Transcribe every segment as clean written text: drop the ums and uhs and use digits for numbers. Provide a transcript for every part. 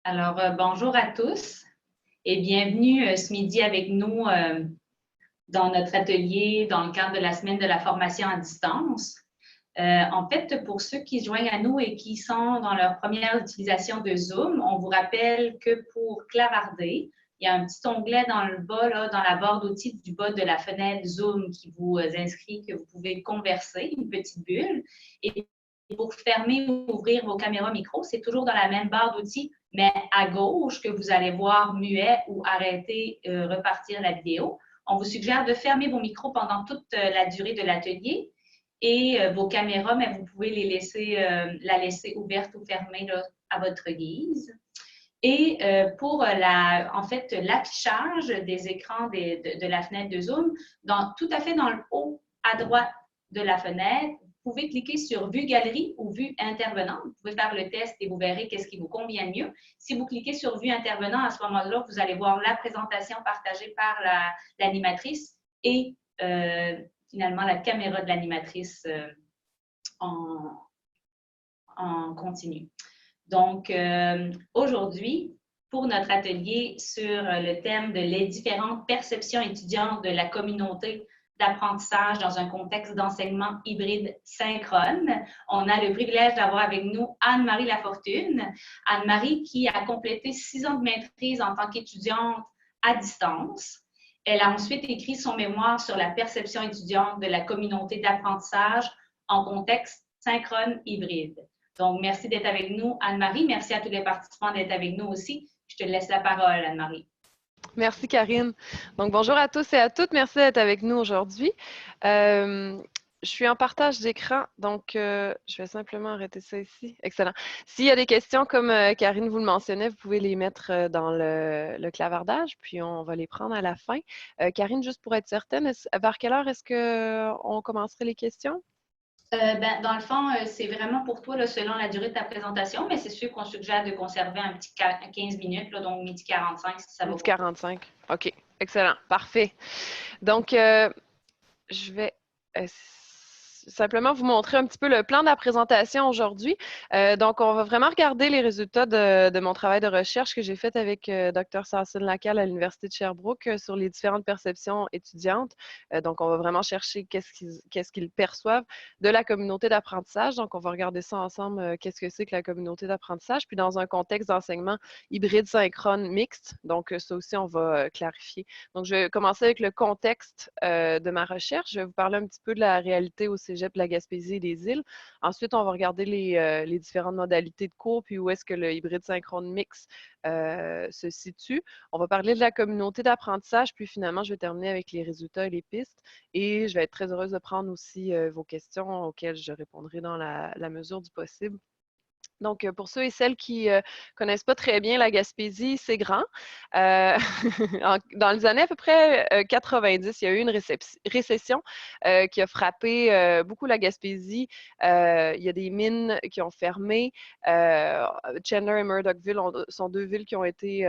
Alors, bonjour à tous et bienvenue ce midi avec nous dans notre atelier dans le cadre de la semaine de la formation à distance. En fait, pour ceux qui se joignent à nous et qui sont dans leur première utilisation de Zoom, on vous rappelle que pour clavarder, il y a un petit onglet dans le bas, là, dans la barre d'outils du bas de la fenêtre Zoom qui vous inscrit que vous pouvez converser, une petite bulle. Et pour fermer ou ouvrir vos caméras micro, c'est toujours dans la même barre d'outils, mais à gauche que vous allez voir muet ou arrêter, repartir la vidéo. On vous suggère de fermer vos micros pendant toute la durée de l'atelier et vos caméras, mais vous pouvez la laisser ouverte ou fermée là, à votre guise. Et pour en fait, l'affichage des écrans de la fenêtre de Zoom, tout à fait dans le haut à droite de la fenêtre, vous pouvez cliquer sur Vue galerie ou Vue intervenant. Vous pouvez faire le test et vous verrez qu'est-ce qui vous convient mieux. Si vous cliquez sur Vue intervenant, à ce moment-là, vous allez voir la présentation partagée par l'animatrice et finalement la caméra de l'animatrice en continu. Donc, aujourd'hui, pour notre atelier sur le thème de les différentes perceptions étudiantes de la communauté d'apprentissage dans un contexte d'enseignement hybride synchrone, on a le privilège d'avoir avec nous Anne-Marie Lafortune. Anne-Marie qui a complété 6 ans de maîtrise en tant qu'étudiante à distance. Elle a ensuite écrit son mémoire sur la perception étudiante de la communauté d'apprentissage en contexte synchrone hybride. Donc, merci d'être avec nous, Anne-Marie. Merci à tous les participants d'être avec nous aussi. Je te laisse la parole, Anne-Marie. Merci, Karine. Donc, bonjour à tous et à toutes. Merci d'être avec nous aujourd'hui. Je suis en partage d'écran, donc je vais simplement arrêter ça ici. Excellent. S'il y a des questions, comme Karine vous le mentionnait, vous pouvez les mettre dans le clavardage, puis on va les prendre à la fin. Karine, juste pour être certaine, vers quelle heure est-ce qu'on commencerait les questions? Dans le fond, c'est vraiment pour toi, là, selon la durée de ta présentation, mais c'est sûr qu'on suggère de conserver un petit 15 minutes, là, donc midi 45, si ça va Midi pour toi. 45. OK. Excellent. Parfait. Donc, je vais simplement vous montrer un petit peu le plan de la présentation aujourd'hui. Donc, on va vraiment regarder les résultats de mon travail de recherche que j'ai fait avec Dr. Sasson Lacal à l'Université de Sherbrooke sur les différentes perceptions étudiantes. Donc, on va vraiment chercher qu'est-ce qu'ils perçoivent de la communauté d'apprentissage. Donc, on va regarder ça ensemble, qu'est-ce que c'est que la communauté d'apprentissage, puis dans un contexte d'enseignement hybride, synchrone, mixte. Donc, ça aussi, on va clarifier. Donc, je vais commencer avec le contexte de ma recherche. Je vais vous parler un petit peu de la réalité au Cégep de la Gaspésie et des Îles. Ensuite, on va regarder les différentes modalités de cours, puis où est-ce que le hybride synchrone mix se situe. On va parler de la communauté d'apprentissage, puis finalement, je vais terminer avec les résultats et les pistes. Et je vais être très heureuse de prendre aussi vos questions auxquelles je répondrai dans la mesure du possible. Donc, pour ceux et celles qui ne connaissent pas très bien la Gaspésie, c'est grand. Dans les années à peu près 90, il y a eu une récession qui a frappé beaucoup la Gaspésie. Il y a des mines qui ont fermé. Chandler et Murdochville sont deux villes qui ont été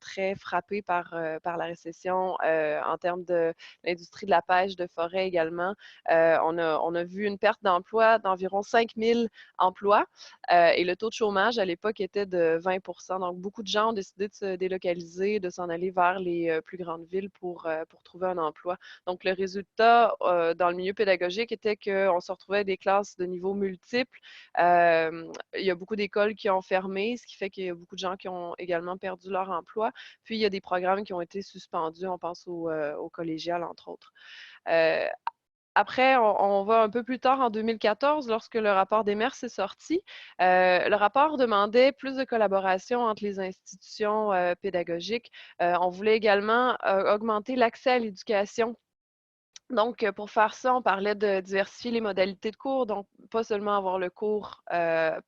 très frappées par la récession en termes de l'industrie de la pêche, de forêt également. On a vu une perte d'emploi d'environ 5000 emplois. Et le taux de chômage à l'époque était de 20 %. Donc, beaucoup de gens ont décidé de se délocaliser, de s'en aller vers les plus grandes villes pour trouver un emploi. Donc, le résultat dans le milieu pédagogique était qu'on se retrouvait avec des classes de niveaux multiples. Il y a beaucoup d'écoles qui ont fermé, ce qui fait qu'il y a beaucoup de gens qui ont également perdu leur emploi. Puis, il y a des programmes qui ont été suspendus. On pense au collégial, entre autres. Après, on va un peu plus tard en 2014, lorsque le rapport d'Emers est sorti. Le rapport demandait plus de collaboration entre les institutions pédagogiques. On voulait également augmenter l'accès à l'éducation. Donc, pour faire ça, on parlait de diversifier les modalités de cours, donc pas seulement avoir le cours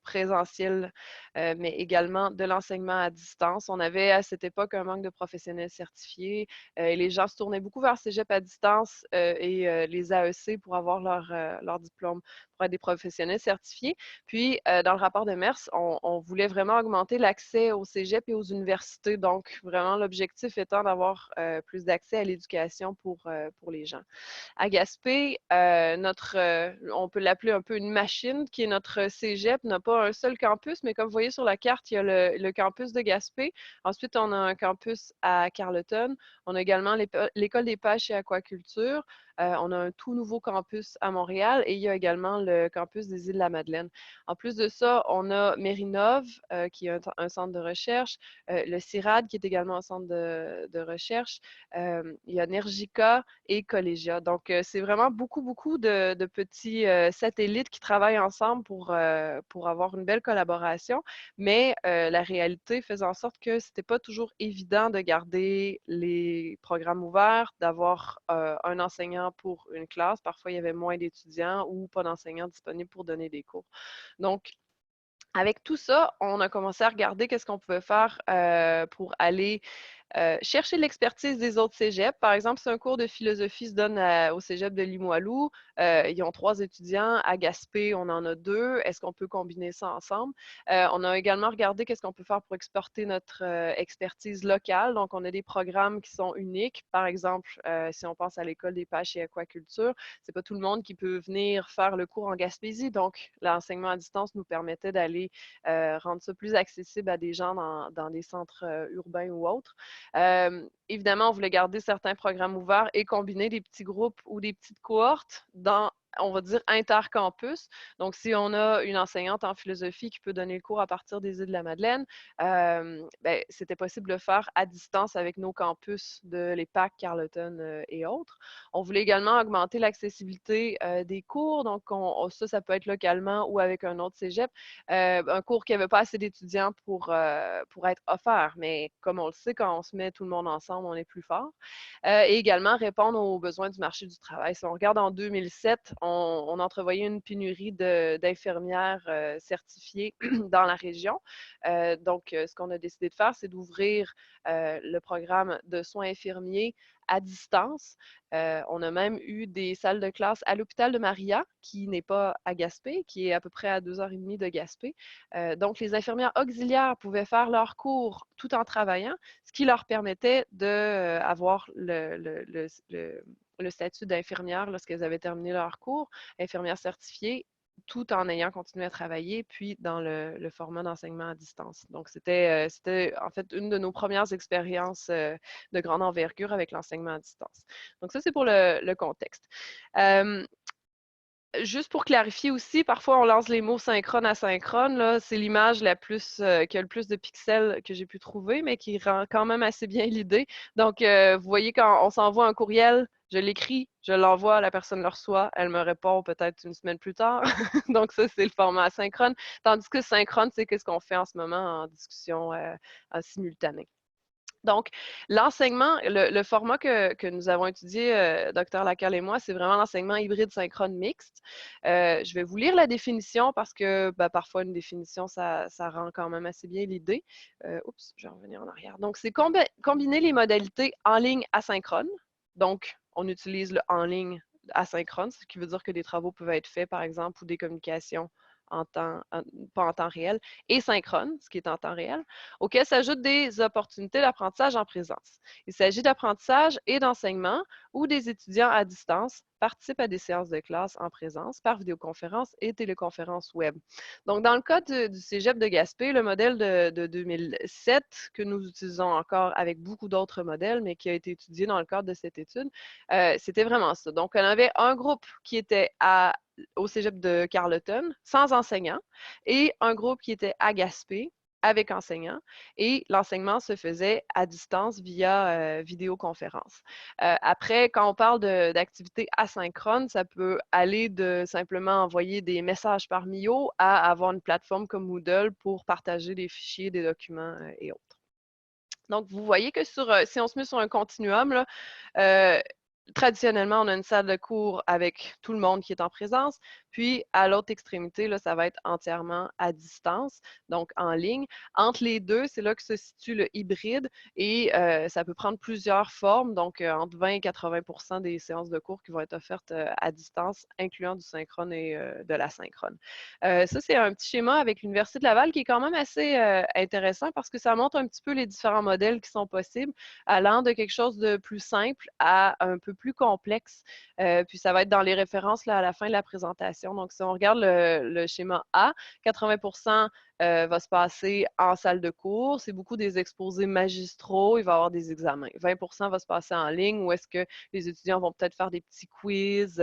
présentiel, mais également de l'enseignement à distance. On avait à cette époque un manque de professionnels certifiés et les gens se tournaient beaucoup vers Cégep à distance et les AEC pour avoir leur diplôme pour être des professionnels certifiés. Puis, dans le rapport de Mers, on voulait vraiment augmenter l'accès au cégep et aux universités. Donc, vraiment, l'objectif étant d'avoir plus d'accès à l'éducation pour les gens. À Gaspé, on peut l'appeler un peu une machine, qui est notre cégep, n'a pas un seul campus, mais comme vous voyez sur la carte, il y a le campus de Gaspé. Ensuite, on a un campus à Carleton. On a également l'école des pêches et aquaculture. On a un tout nouveau campus à Montréal et il y a également le campus des îles de la Madeleine. En plus de ça, on a Mérinov, qui est un centre de recherche, le CIRAD, qui est également un centre de recherche. Il y a Nergica et Collegia. Donc, c'est vraiment beaucoup, beaucoup de petits satellites qui travaillent ensemble pour avoir une belle collaboration. Mais la réalité faisait en sorte que c'était pas toujours évident de garder les programmes ouverts, d'avoir un enseignant pour une classe. Parfois, il y avait moins d'étudiants ou pas d'enseignants disponibles pour donner des cours. Donc, avec tout ça, on a commencé à regarder qu'est-ce qu'on pouvait faire pour aller chercher l'expertise des autres cégeps. Par exemple, si un cours de philosophie se donne au cégep de Limoilou, ils ont 3 étudiants. À Gaspé, on en a 2. Est-ce qu'on peut combiner ça ensemble? On a également regardé qu'est-ce qu'on peut faire pour exporter notre expertise locale. Donc, on a des programmes qui sont uniques. Par exemple, si on pense à l'école des pêches et aquaculture, c'est pas tout le monde qui peut venir faire le cours en Gaspésie. Donc, l'enseignement à distance nous permettait d'aller rendre ça plus accessible à des gens dans des centres urbains ou autres. Évidemment, on voulait garder certains programmes ouverts et combiner des petits groupes ou des petites cohortes dans, on va dire, intercampus. Donc, si on a une enseignante en philosophie qui peut donner le cours à partir des îles de la Madeleine, ben, c'était possible de le faire à distance avec nos campus de l'EPAC, Carleton et autres. On voulait également augmenter l'accessibilité des cours. Donc, ça peut être localement ou avec un autre cégep. Un cours qui n'avait pas assez d'étudiants pour être offert. Mais comme on le sait, quand on se met tout le monde ensemble, on est plus fort. Et également répondre aux besoins du marché du travail. Si on regarde en 2007, on entrevoyait une pénurie d'infirmières certifiées dans la région. Donc, ce qu'on a décidé de faire, c'est d'ouvrir le programme de soins infirmiers à distance. On a même eu des salles de classe à l'hôpital de Maria, qui n'est pas à Gaspé, qui est à peu près à 2 heures et demie de Gaspé. Donc, les infirmières auxiliaires pouvaient faire leurs cours tout en travaillant, ce qui leur permettait d'avoir le statut d'infirmière lorsqu'elles avaient terminé leur cours, infirmière certifiée, tout en ayant continué à travailler, puis dans le format d'enseignement à distance. Donc, c'était en fait une de nos premières expériences de grande envergure avec l'enseignement à distance. Donc, ça, c'est pour le contexte. Juste pour clarifier aussi, parfois on lance les mots synchrone, asynchrone. C'est l'image la plus qui a le plus de pixels que j'ai pu trouver, mais qui rend quand même assez bien l'idée. Donc, vous voyez, quand on s'envoie un courriel, je l'écris, je l'envoie, la personne le reçoit, elle me répond peut-être une semaine plus tard. Donc, ça, c'est le format asynchrone. Tandis que synchrone, c'est ce qu'on fait en ce moment en discussion en simultané. Donc, l'enseignement, le format que nous avons étudié, Dr. Lacalle et moi, c'est vraiment l'enseignement hybride synchrone mixte. Je vais vous lire la définition parce que parfois, une définition, ça rend quand même assez bien l'idée. Oups, je vais revenir en arrière. Donc, c'est combiner les modalités en ligne asynchrone. Donc, on utilise le en ligne asynchrone, ce qui veut dire que des travaux peuvent être faits, par exemple, ou des communications pas en temps réel, et synchrone, ce qui est en temps réel, auquel s'ajoutent des opportunités d'apprentissage en présence. Il s'agit d'apprentissage et d'enseignement où des étudiants à distance participent à des séances de classe en présence par vidéoconférence et téléconférence web. Donc, dans le cas du Cégep de Gaspé, le modèle de 2007, que nous utilisons encore avec beaucoup d'autres modèles, mais qui a été étudié dans le cadre de cette étude, c'était vraiment ça. Donc, on avait un groupe qui était au cégep de Carleton, sans enseignants, et un groupe qui était à Gaspé, avec enseignants, et l'enseignement se faisait à distance via vidéoconférence. Après, quand on parle d'activités asynchrones, ça peut aller de simplement envoyer des messages par Mio à avoir une plateforme comme Moodle pour partager des fichiers, des documents et autres. Donc, vous voyez que si on se met sur un continuum, là, traditionnellement, on a une salle de cours avec tout le monde qui est en présence. Puis, à l'autre extrémité, là, ça va être entièrement à distance, donc en ligne. Entre les deux, c'est là que se situe le hybride et ça peut prendre plusieurs formes, donc entre 20 et 80 des séances de cours qui vont être offertes à distance, incluant du synchrone et de l'asynchrone. Ça, c'est un petit schéma avec l'Université de Laval qui est quand même assez intéressant parce que ça montre un petit peu les différents modèles qui sont possibles, allant de quelque chose de plus simple à un peu plus complexe. Puis ça va être dans les références là, à la fin de la présentation. Donc, si on regarde le schéma A, 80 va se passer en salle de cours. C'est beaucoup des exposés magistraux. Il va y avoir des examens. 20 va se passer en ligne où est-ce que les étudiants vont peut-être faire des petits quiz,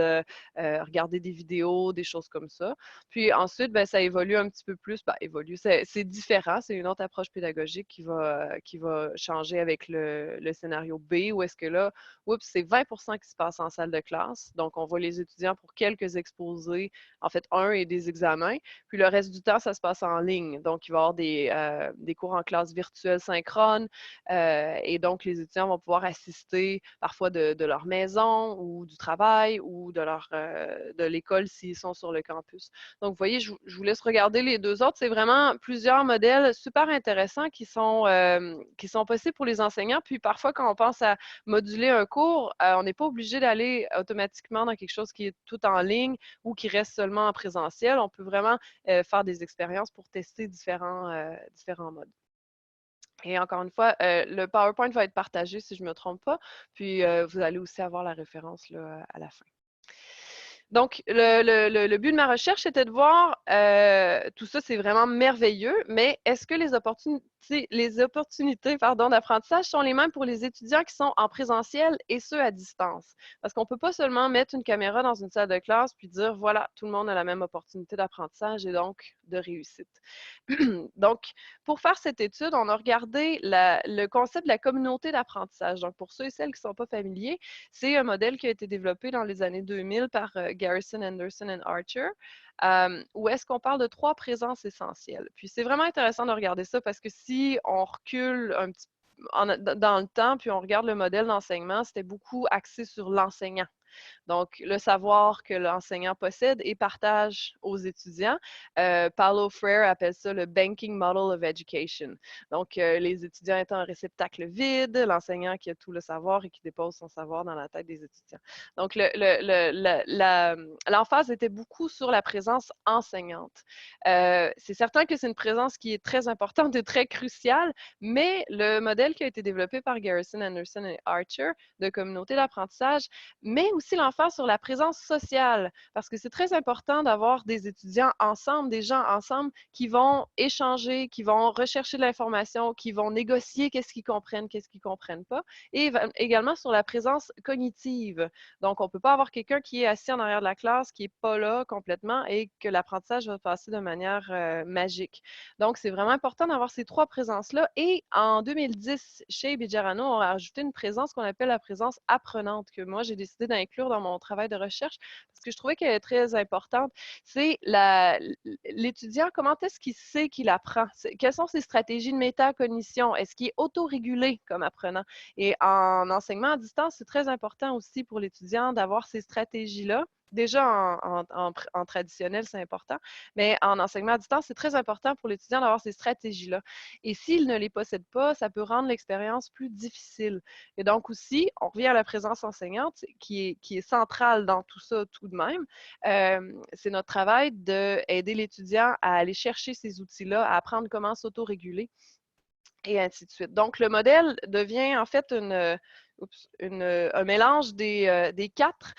regarder des vidéos, des choses comme ça. Puis ensuite, ben, ça évolue un petit peu plus. Ben, évolue, c'est différent. C'est une autre approche pédagogique qui va changer avec le scénario B où est-ce que là, oups, c'est 20 qui se passe en salle de classe. Donc, on voit les étudiants pour quelques exposés, en fait, un et des examens. Puis le reste du temps, ça se passe en ligne. Donc, il va y avoir des cours en classe virtuelle synchrone. Et donc, les étudiants vont pouvoir assister parfois de leur maison ou du travail ou de l'école s'ils sont sur le campus. Donc, vous voyez, je vous laisse regarder les deux autres. C'est vraiment plusieurs modèles super intéressants qui sont possibles pour les enseignants. Puis parfois, quand on pense à moduler un cours, on n'est pas obligé d'aller automatiquement dans quelque chose qui est tout en ligne ou qui reste seulement en présentiel. On peut vraiment faire des expériences pour tester différents modes. Et encore une fois, le PowerPoint va être partagé si je ne me trompe pas. Puis vous allez aussi avoir la référence là, à la fin. Donc, le but de ma recherche, était de voir, tout ça, c'est vraiment merveilleux, mais est-ce que les opportunités d'apprentissage sont les mêmes pour les étudiants qui sont en présentiel et ceux à distance? Parce qu'on ne peut pas seulement mettre une caméra dans une salle de classe puis dire, voilà, tout le monde a la même opportunité d'apprentissage et donc de réussite. Donc, pour faire cette étude, on a regardé le concept de la communauté d'apprentissage. Donc, pour ceux et celles qui ne sont pas familiers, c'est un modèle qui a été développé dans les années 2000 par Garrison, Anderson et Archer, où est-ce qu'on parle de 3 présences essentielles. Puis, c'est vraiment intéressant de regarder ça parce que si on recule un petit dans le temps, puis on regarde le modèle d'enseignement, c'était beaucoup axé sur l'enseignant. Donc, le savoir que l'enseignant possède et partage aux étudiants. Paulo Freire appelle ça le banking model of education. Donc, les étudiants étant un réceptacle vide, l'enseignant qui a tout le savoir et qui dépose son savoir dans la tête des étudiants. Donc, l'emphase était beaucoup sur la présence enseignante. C'est certain que c'est une présence qui est très importante et très cruciale, mais le modèle qui a été développé par Garrison, Anderson et Archer de communauté d'apprentissage met aussi l'emphase sur la présence sociale, parce que c'est très important d'avoir des étudiants ensemble, des gens ensemble qui vont échanger, qui vont rechercher de l'information, qui vont négocier qu'est-ce qu'ils comprennent, qu'est-ce qu'ils ne comprennent pas, et également sur la présence cognitive. Donc, on ne peut pas avoir quelqu'un qui est assis en arrière de la classe, qui n'est pas là complètement et que l'apprentissage va passer de manière magique. Donc, c'est vraiment important d'avoir ces 3 présences-là. Et en 2010, chez Bejarano, on a ajouté une présence qu'on appelle la présence apprenante, que moi, j'ai décidé d'inclure dans mon travail de recherche parce que je trouvais qu'elle est très importante. C'est l'étudiant, comment est-ce qu'il sait qu'il apprend? Quelles sont ses stratégies de métacognition? Est-ce qu'il est autorégulé comme apprenant? Et en enseignement à distance, c'est très important aussi pour l'étudiant d'avoir ces stratégies-là. Déjà, en traditionnel, c'est important, mais en enseignement à distance, c'est très important pour l'étudiant d'avoir ces stratégies-là. Et s'il ne les possède pas, ça peut rendre l'expérience plus difficile. Et donc aussi, on revient à la présence enseignante qui est centrale dans tout ça tout de même. C'est notre travail d'aider l'étudiant à aller chercher ces outils-là, à apprendre comment s'autoréguler et ainsi de suite. Donc, le modèle devient en fait un mélange des 4,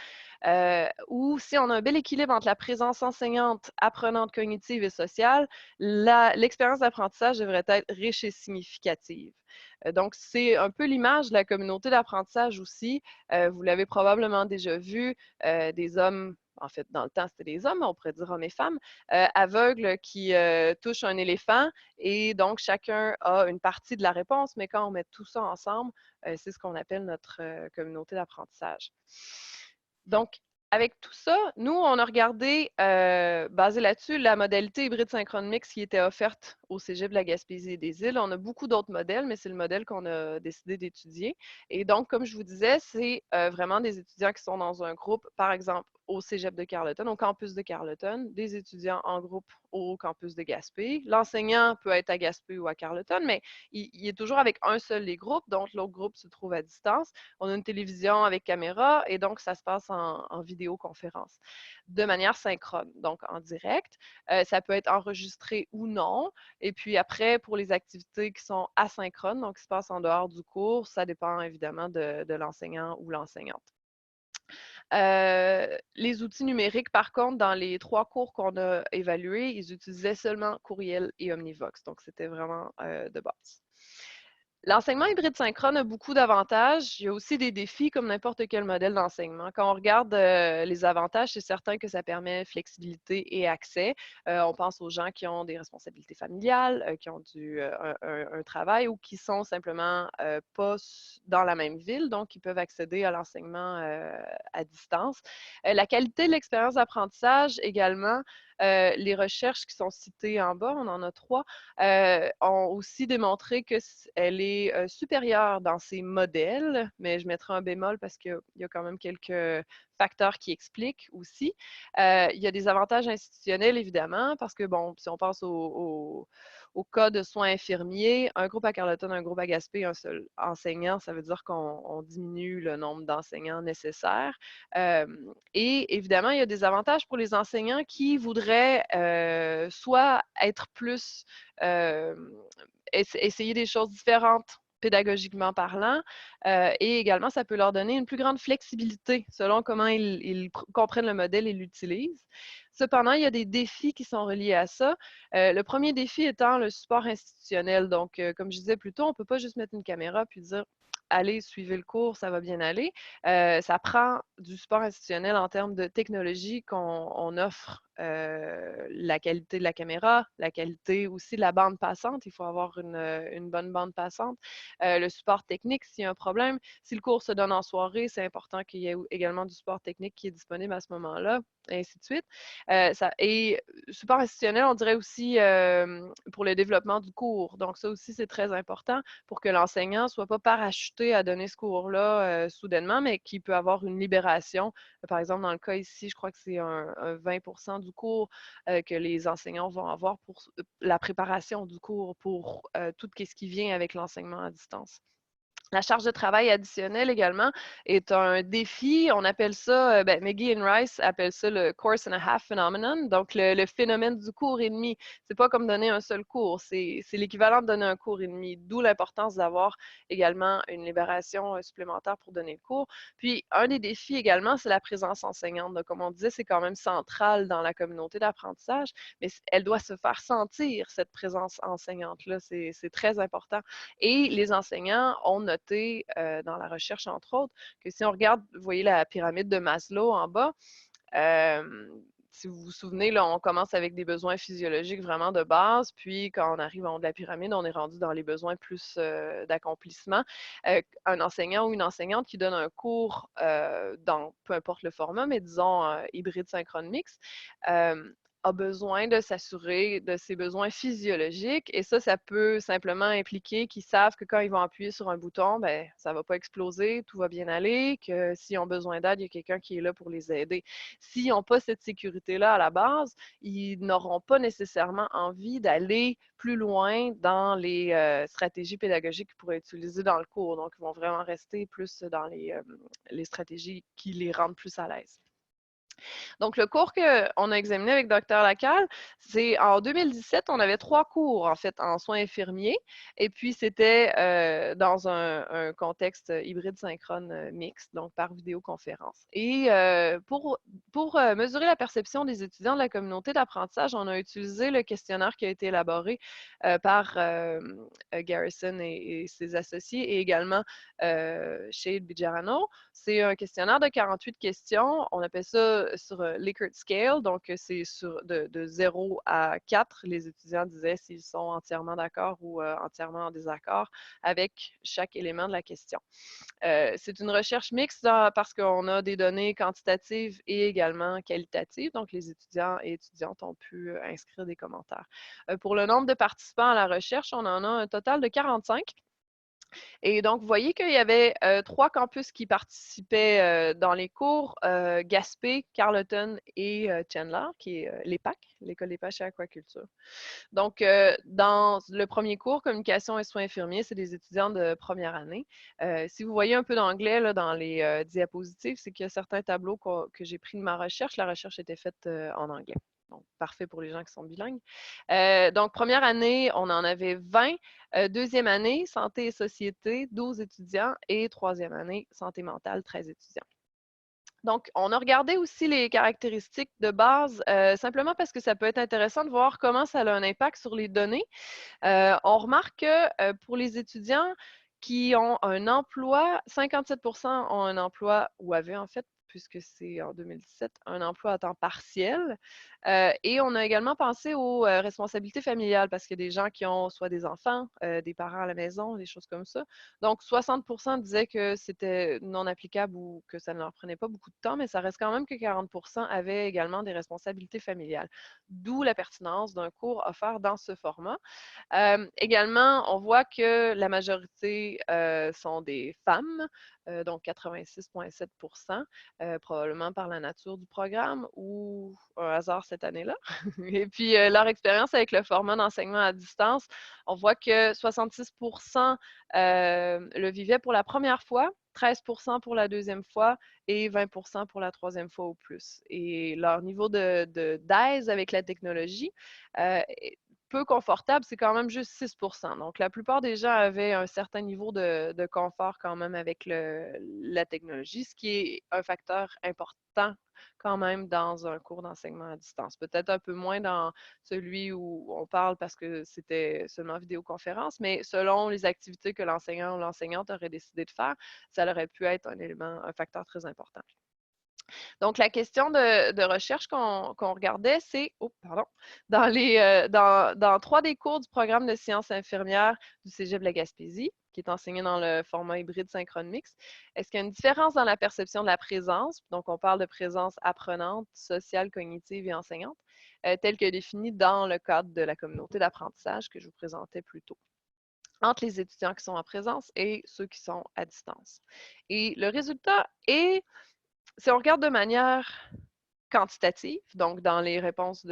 où si on a un bel équilibre entre la présence enseignante, apprenante, cognitive et sociale, l'expérience d'apprentissage devrait être riche et significative. Donc, c'est un peu l'image de la communauté d'apprentissage aussi. Vous l'avez probablement déjà vu, des hommes, en fait, dans le temps, c'était des hommes, on pourrait dire hommes et femmes, aveugles qui touchent un éléphant et donc chacun a une partie de la réponse, mais quand on met tout ça ensemble, c'est ce qu'on appelle notre communauté d'apprentissage. Donc, Avec tout ça, nous, on a regardé, basé là-dessus, la modalité hybride synchrone mixte qui était offerte au Cégep de la Gaspésie et des Îles. On a beaucoup d'autres modèles, mais c'est le modèle qu'on a décidé d'étudier. Et donc, comme je vous disais, c'est vraiment des étudiants qui sont dans un groupe, par exemple, au Cégep de Carleton, au campus de Carleton, des étudiants en groupe au campus de Gaspé. L'enseignant peut être à Gaspé ou à Carleton, mais il est toujours avec un seul des groupes, donc l'autre groupe se trouve à distance. On a une télévision avec caméra et donc ça se passe en vidéoconférence de manière synchrone, donc en direct. Ça peut être enregistré ou non. Et puis après, pour les activités qui sont asynchrones, donc qui se passent en dehors du cours, ça dépend évidemment de l'enseignant ou l'enseignante. Les outils numériques, par contre, dans les 3 cours qu'on a évalués, ils utilisaient seulement Courriel et Omnivox. Donc, c'était vraiment de base. L'enseignement hybride synchrone a beaucoup d'avantages. Il y a aussi des défis comme n'importe quel modèle d'enseignement. Quand on regarde les avantages, c'est certain que ça permet flexibilité et accès. On pense aux gens qui ont des responsabilités familiales, qui ont un travail ou qui sont simplement pas dans la même ville, donc qui peuvent accéder à l'enseignement à distance. La qualité de l'expérience d'apprentissage également, les recherches qui sont citées en bas, on en a 3, ont aussi démontré qu'elle est supérieure dans ses modèles, mais je mettrai un bémol parce qu'il y a quand même quelques facteurs qui expliquent aussi. Il y a des avantages institutionnels, évidemment, parce que, bon, si on pense au cas de soins infirmiers, un groupe à Carleton, un groupe à Gaspé, un seul enseignant, ça veut dire qu'on diminue le nombre d'enseignants nécessaires. Et évidemment, il y a des avantages pour les enseignants qui voudraient soit être plus essayer des choses différentes pédagogiquement parlant, et également, ça peut leur donner une plus grande flexibilité selon comment ils comprennent le modèle et l'utilisent. Cependant, il y a des défis qui sont reliés à ça. Le premier défi étant le support institutionnel. Donc, comme je disais plus tôt, on ne peut pas juste mettre une caméra puis dire allez, suivez le cours, ça va bien aller. Ça prend du support institutionnel en termes de technologie qu'on offre, la qualité de la caméra, la qualité aussi de la bande passante. Il faut avoir une bonne bande passante. Le support technique, s'il y a un problème. Si le cours se donne en soirée, c'est important qu'il y ait également du support technique qui est disponible à ce moment-là, et ainsi de suite. Et support institutionnel, on dirait aussi pour le développement du cours. Donc, ça aussi, c'est très important pour que l'enseignant ne soit pas parachuté à donner ce cours-là soudainement, mais qu'il peut avoir une libération. Par exemple, dans le cas ici, je crois que c'est un 20 du cours que les enseignants vont avoir pour la préparation du cours, pour tout ce qui vient avec l'enseignement à distance. La charge de travail additionnelle également est un défi. On appelle ça, McGee et Rice appellent ça le course and a half phenomenon, donc le phénomène du cours et demi. C'est pas comme donner un seul cours, c'est l'équivalent de donner un cours et demi, d'où l'importance d'avoir également une libération supplémentaire pour donner le cours. Puis, un des défis également, c'est la présence enseignante. Donc, comme on disait, c'est quand même central dans la communauté d'apprentissage, mais elle doit se faire sentir, cette présence enseignante-là. C'est très important. Et les enseignants ont noté dans la recherche, entre autres, que si on regarde, vous voyez la pyramide de Maslow en bas, si vous vous souvenez, là, on commence avec des besoins physiologiques vraiment de base, puis quand on arrive en haut de la pyramide, on est rendu dans les besoins plus d'accomplissement. Un enseignant ou une enseignante qui donne un cours dans peu importe le format, mais disons hybride synchrone mixte, a besoin de s'assurer de ses besoins physiologiques. Et ça peut simplement impliquer qu'ils savent que quand ils vont appuyer sur un bouton, ben, ça ne va pas exploser, tout va bien aller, que s'ils ont besoin d'aide, il y a quelqu'un qui est là pour les aider. S'ils n'ont pas cette sécurité-là à la base, ils n'auront pas nécessairement envie d'aller plus loin dans les stratégies pédagogiques qu'ils pourraient utiliser dans le cours. Donc, ils vont vraiment rester plus dans les stratégies qui les rendent plus à l'aise. Donc, le cours qu'on a examiné avec Dr. Lacalle, c'est en 2017, on avait 3 cours, en fait, en soins infirmiers. Et puis, c'était dans un contexte hybride synchrone mixte, donc par vidéoconférence. Et pour mesurer la perception des étudiants de la communauté d'apprentissage, on a utilisé le questionnaire qui a été élaboré par Garrison et ses associés et également Shade Bijarano. C'est un questionnaire de 48 questions. On appelle ça Likert Scale, donc c'est de 0 à 4. Les étudiants disaient s'ils sont entièrement d'accord ou entièrement en désaccord avec chaque élément de la question. C'est une recherche mixte parce qu'on a des données quantitatives et également qualitatives. Donc, les étudiants et étudiantes ont pu inscrire des commentaires. Pour le nombre de participants à la recherche, on en a un total de 45. Et donc, vous voyez qu'il y avait 3 campus qui participaient dans les cours, Gaspé, Carleton et Chandler, qui est l'EPAC, l'École des pêches et aquaculture. Donc, dans le premier cours, communication et soins infirmiers, c'est des étudiants de première année. Si vous voyez un peu d'anglais dans les diapositives, c'est qu'il y a certains tableaux que j'ai pris de ma recherche. La recherche était faite en anglais. Donc, parfait pour les gens qui sont bilingues. Donc, première année, on en avait 20. Deuxième année, santé et société, 12 étudiants. Et troisième année, santé mentale, 13 étudiants. Donc, on a regardé aussi les caractéristiques de base, simplement parce que ça peut être intéressant de voir comment ça a un impact sur les données. On remarque que pour les étudiants qui ont un emploi, 57 ont un emploi ou avaient en fait, puisque c'est en 2017, un emploi à temps partiel. Et on a également pensé aux responsabilités familiales parce qu'il y a des gens qui ont soit des enfants, des parents à la maison, des choses comme ça. Donc, 60 disaient que c'était non applicable ou que ça ne leur prenait pas beaucoup de temps, mais ça reste quand même que 40 avaient également des responsabilités familiales. D'où la pertinence d'un cours offert dans ce format. Également, on voit que la majorité sont des femmes, donc 86,7 probablement par la nature du programme ou un hasard cette année-là. Et puis, leur expérience avec le format d'enseignement à distance, on voit que 66 le vivaient pour la première fois, 13 pour la deuxième fois et 20 pour la troisième fois ou plus. Et leur niveau d'aise avec la technologie peu confortable, c'est quand même juste 6 Donc, la plupart des gens avaient un certain niveau de confort quand même avec la technologie, ce qui est un facteur important quand même dans un cours d'enseignement à distance. Peut-être un peu moins dans celui où on parle parce que c'était seulement vidéoconférence, mais selon les activités que l'enseignant ou l'enseignante aurait décidé de faire, ça aurait pu être un élément, un facteur très important. Donc, la question de recherche qu'on regardait, c'est, oh, pardon, dans 3 des cours du programme de sciences infirmières du Cégep de la Gaspésie, qui est enseigné dans le format hybride synchrone mixte, est-ce qu'il y a une différence dans la perception de la présence? Donc, on parle de présence apprenante, sociale, cognitive et enseignante, telle que définie dans le cadre de la communauté d'apprentissage que je vous présentais plus tôt, entre les étudiants qui sont en présence et ceux qui sont à distance. Et le résultat est, si on regarde de manière quantitative, donc dans les réponses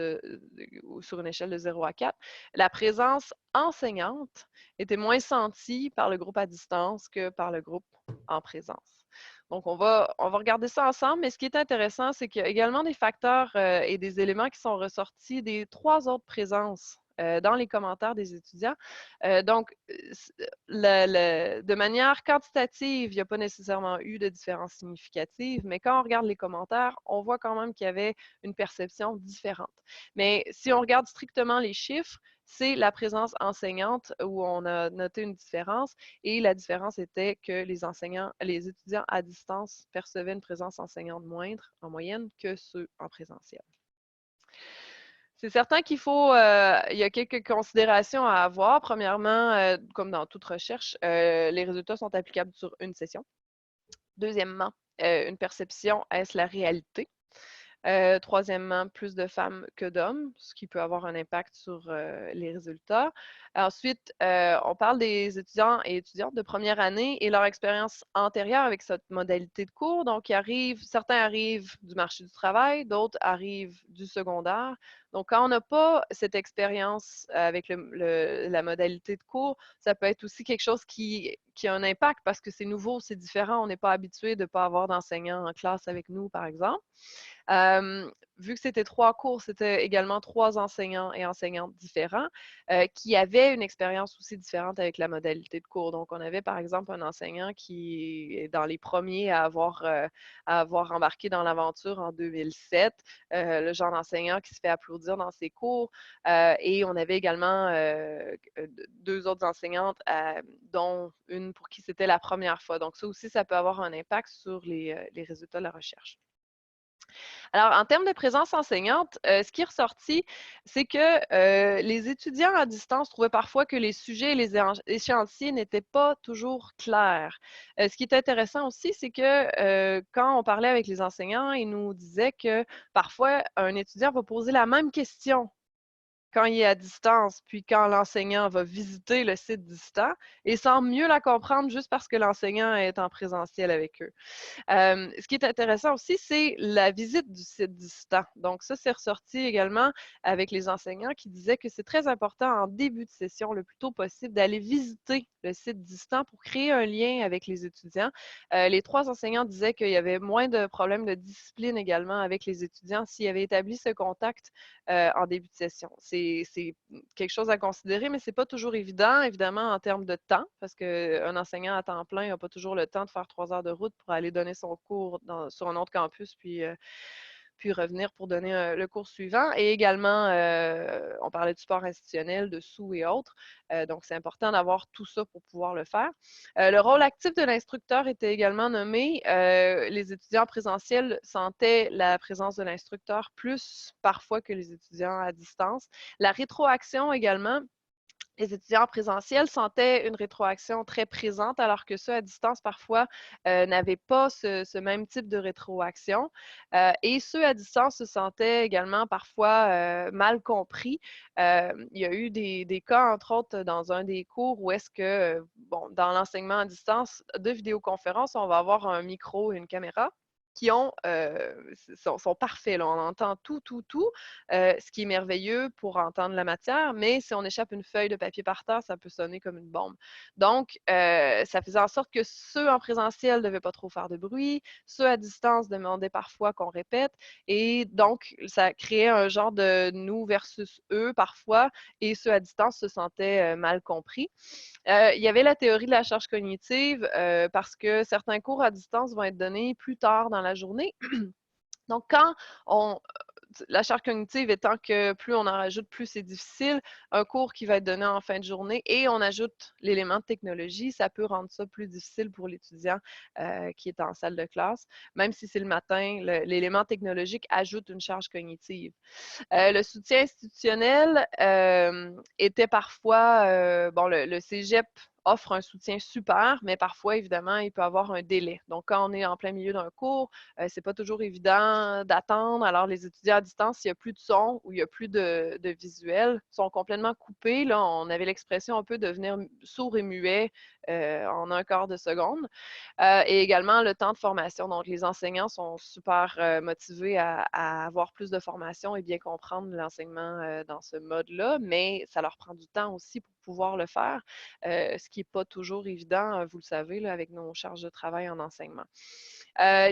sur une échelle de 0 à 4, la présence enseignante était moins sentie par le groupe à distance que par le groupe en présence. Donc, on va regarder ça ensemble, mais ce qui est intéressant, c'est qu'il y a également des facteurs et des éléments qui sont ressortis des 3 autres présences dans les commentaires des étudiants. Donc, de manière quantitative, il n'y a pas nécessairement eu de différence significative, mais quand on regarde les commentaires, on voit quand même qu'il y avait une perception différente. Mais si on regarde strictement les chiffres, c'est la présence enseignante où on a noté une différence et la différence était que les étudiants à distance percevaient une présence enseignante moindre en moyenne que ceux en présentiel. C'est certain qu'il il y a quelques considérations à avoir. Premièrement, comme dans toute recherche, les résultats sont applicables sur une session. Deuxièmement, une perception, est-ce la réalité? Troisièmement, plus de femmes que d'hommes, ce qui peut avoir un impact sur les résultats. Ensuite, on parle des étudiants et étudiantes de première année et leur expérience antérieure avec cette modalité de cours. Donc, certains arrivent du marché du travail, d'autres arrivent du secondaire. Donc, quand on n'a pas cette expérience avec la modalité de cours, ça peut être aussi quelque chose qui a un impact parce que c'est nouveau, c'est différent. On n'est pas habitué de ne pas avoir d'enseignants en classe avec nous, par exemple. Vu que c'était 3 cours, c'était également 3 enseignants et enseignantes différents qui avaient une expérience aussi différente avec la modalité de cours. Donc, on avait par exemple un enseignant qui est dans les premiers à avoir embarqué dans l'aventure en 2007, le genre d'enseignant qui se fait applaudir dans ses cours. Et on avait également 2 autres enseignantes, dont une pour qui c'était la première fois. Donc, ça aussi, ça peut avoir un impact sur les résultats de la recherche. Alors, en termes de présence enseignante, ce qui est ressorti, c'est que les étudiants à distance trouvaient parfois que les sujets et les échéanciers n'étaient pas toujours clairs. Ce qui est intéressant aussi, c'est que quand on parlait avec les enseignants, ils nous disaient que parfois, un étudiant va poser la même question quand il est à distance, puis quand l'enseignant va visiter le site distant, et sans mieux la comprendre juste parce que l'enseignant est en présentiel avec eux. Ce qui est intéressant aussi, c'est la visite du site distant. Donc ça, c'est ressorti également avec les enseignants qui disaient que c'est très important en début de session, le plus tôt possible, d'aller visiter le site distant pour créer un lien avec les étudiants. Les 3 enseignants disaient qu'il y avait moins de problèmes de discipline également avec les étudiants s'ils avaient établi ce contact en début de session. C'est quelque chose à considérer, mais c'est pas toujours évident, évidemment, en termes de temps, parce qu'un enseignant à temps plein n'a pas toujours le temps de faire 3 heures de route pour aller donner son cours sur un autre campus, puis revenir pour donner le cours suivant. Et également, on parlait du sport institutionnel, de sous et autres. Donc, c'est important d'avoir tout ça pour pouvoir le faire. Le rôle actif de l'instructeur était également nommé. Les étudiants présentiels sentaient la présence de l'instructeur plus parfois que les étudiants à distance. La rétroaction également, les étudiants en présentiel sentaient une rétroaction très présente, alors que ceux à distance, parfois, n'avaient pas ce même type de rétroaction. Et ceux à distance se sentaient également parfois mal compris. Il y a eu des cas, entre autres, dans un des cours où est-ce que, bon, dans l'enseignement à distance de vidéoconférence, on va avoir un micro et une caméra qui sont parfaits. Là. On entend tout, ce qui est merveilleux pour entendre la matière, mais si on échappe une feuille de papier par terre, ça peut sonner comme une bombe. Donc, ça faisait en sorte que ceux en présentiel ne devaient pas trop faire de bruit, ceux à distance demandaient parfois qu'on répète, et donc, ça créait un genre de nous versus eux parfois, et ceux à distance se sentaient mal compris. Il y avait la théorie de la charge cognitive parce que certains cours à distance vont être donnés plus tard dans la journée. Donc, quand on, la charge cognitive étant que plus on en rajoute, plus c'est difficile. Un cours qui va être donné en fin de journée et on ajoute l'élément de technologie, ça peut rendre ça plus difficile pour l'étudiant qui est en salle de classe. Même si c'est le matin, l'élément technologique ajoute une charge cognitive. Le soutien institutionnel était parfois, bon, le cégep offre un soutien super, mais parfois, évidemment, il peut avoir un délai. Donc, quand on est en plein milieu d'un cours, c'est pas toujours évident d'attendre. Alors, les étudiants à distance, s'il n'y a plus de son ou il n'y a plus de visuel, sont complètement coupés. Là, on avait l'expression un peu de devenir sourd et muet en un quart de seconde. Et également le temps de formation. Donc, les enseignants sont super motivés à avoir plus de formation et bien comprendre l'enseignement dans ce mode-là, mais ça leur prend du temps aussi pour pouvoir le faire, ce qui n'est pas toujours évident, vous le savez, là, avec nos charges de travail en enseignement.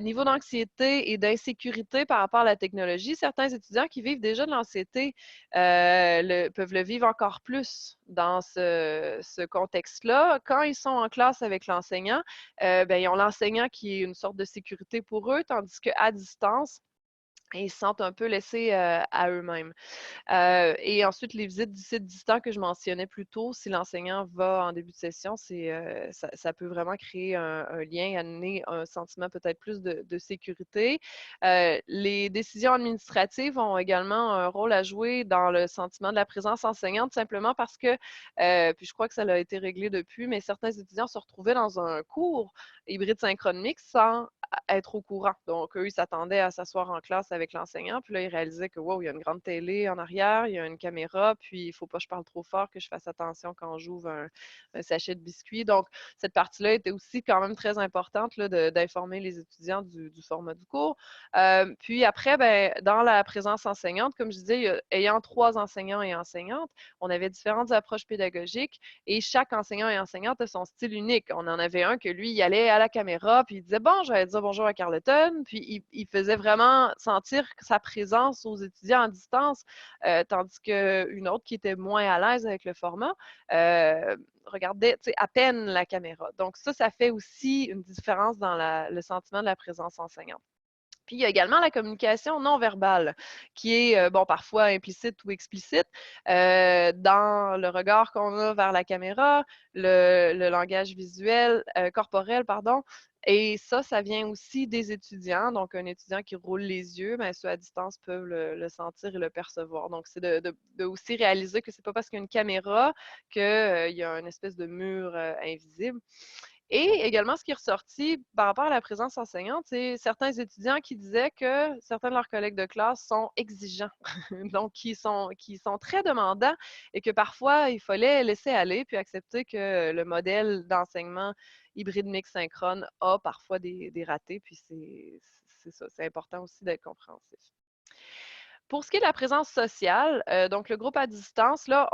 Niveau d'anxiété et d'insécurité par rapport à la technologie, certains étudiants qui vivent déjà de l'anxiété peuvent le vivre encore plus dans ce contexte-là. Quand ils sont en classe avec l'enseignant, ben, ils ont l'enseignant qui est une sorte de sécurité pour eux, tandis qu'à distance, ils se sentent un peu laissés à eux-mêmes. Et ensuite, les visites du site distant que je mentionnais plus tôt, si l'enseignant va en début de session, ça peut vraiment créer un lien, amener un sentiment peut-être plus de sécurité. Les décisions administratives ont également un rôle à jouer dans le sentiment de la présence enseignante, simplement parce que, puis je crois que ça a été réglé depuis, mais certains étudiants se retrouvaient dans un cours hybride synchrone mixte sans être au courant. Donc, eux, ils s'attendaient à s'asseoir en classe avec l'enseignant, puis là, ils réalisaient que, wow, il y a une grande télé en arrière, il y a une caméra, puis il ne faut pas que je parle trop fort, que je fasse attention quand j'ouvre un sachet de biscuits. Donc, cette partie-là était aussi quand même très importante là, d'informer les étudiants du format du cours. Puis après, ben, dans la présence enseignante, comme je disais, ayant 3 enseignants et enseignantes, on avait différentes approches pédagogiques et chaque enseignant et enseignante a son style unique. On en avait un que lui, il allait à la caméra, puis il disait, bon, je vais dire bonjour à Carleton, puis il faisait vraiment sentir sa présence aux étudiants en distance, tandis qu'une autre qui était moins à l'aise avec le format, regardait à peine la caméra. Donc ça fait aussi une différence dans le sentiment de la présence enseignante. Puis il y a également la communication non verbale, qui est, bon, parfois implicite ou explicite, dans le regard qu'on a vers la caméra, le langage visuel, corporel, pardon, Et ça vient aussi des étudiants. Donc, un étudiant qui roule les yeux, ben, ceux à distance peuvent le sentir et le percevoir. Donc, c'est de aussi réaliser que c'est pas parce qu'il y a une caméra qu'il y a une espèce de mur invisible. Et également, ce qui est ressorti par rapport à la présence enseignante, c'est certains étudiants qui disaient que certains de leurs collègues de classe sont exigeants, donc qui sont très demandants et que parfois, il fallait laisser aller puis accepter que le modèle d'enseignement hybride mix synchrone a parfois des ratés, puis c'est ça, c'est important aussi d'être compréhensif. Pour ce qui est de la présence sociale, donc le groupe à distance, là,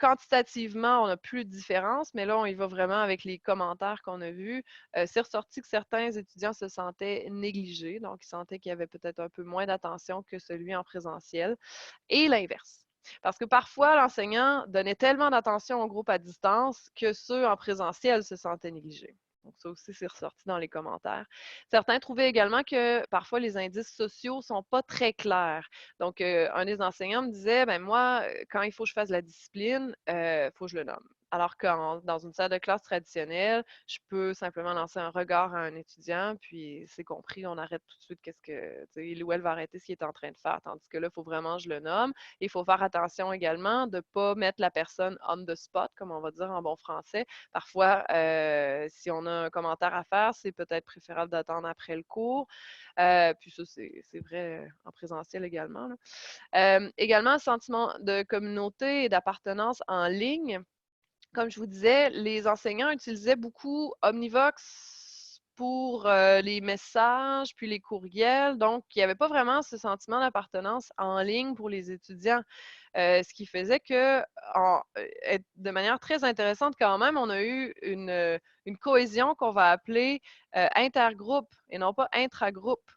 quantitativement, on n'a plus de différence, mais là, on y va vraiment avec les commentaires qu'on a vus. C'est ressorti que certains étudiants se sentaient négligés, donc ils sentaient qu'il y avait peut-être un peu moins d'attention que celui en présentiel, et l'inverse. Parce que parfois, l'enseignant donnait tellement d'attention au groupe à distance que ceux en présentiel se sentaient négligés. Donc, ça aussi, c'est ressorti dans les commentaires. Certains trouvaient également que parfois les indices sociaux ne sont pas très clairs. Donc, un des enseignants me disait, ben moi, quand il faut que je fasse la discipline, il faut que je le nomme. Alors que dans une salle de classe traditionnelle, je peux simplement lancer un regard à un étudiant, puis c'est compris, on arrête tout de suite qu'est-ce que, tu sais, il ou elle va arrêter ce qu'il est en train de faire. Tandis que là, il faut vraiment que je le nomme. Il faut faire attention également de ne pas mettre la personne on the spot, comme on va dire en bon français. Parfois, si on a un commentaire à faire, c'est peut-être préférable d'attendre après le cours. Puis ça, c'est vrai en présentiel également, là. Également, le sentiment de communauté et d'appartenance en ligne. Comme je vous disais, les enseignants utilisaient beaucoup Omnivox pour les messages, puis les courriels. Donc, il n'y avait pas vraiment ce sentiment d'appartenance en ligne pour les étudiants. Ce qui faisait que, de manière très intéressante quand même, on a eu une cohésion qu'on va appeler intergroupe et non pas intragroupe.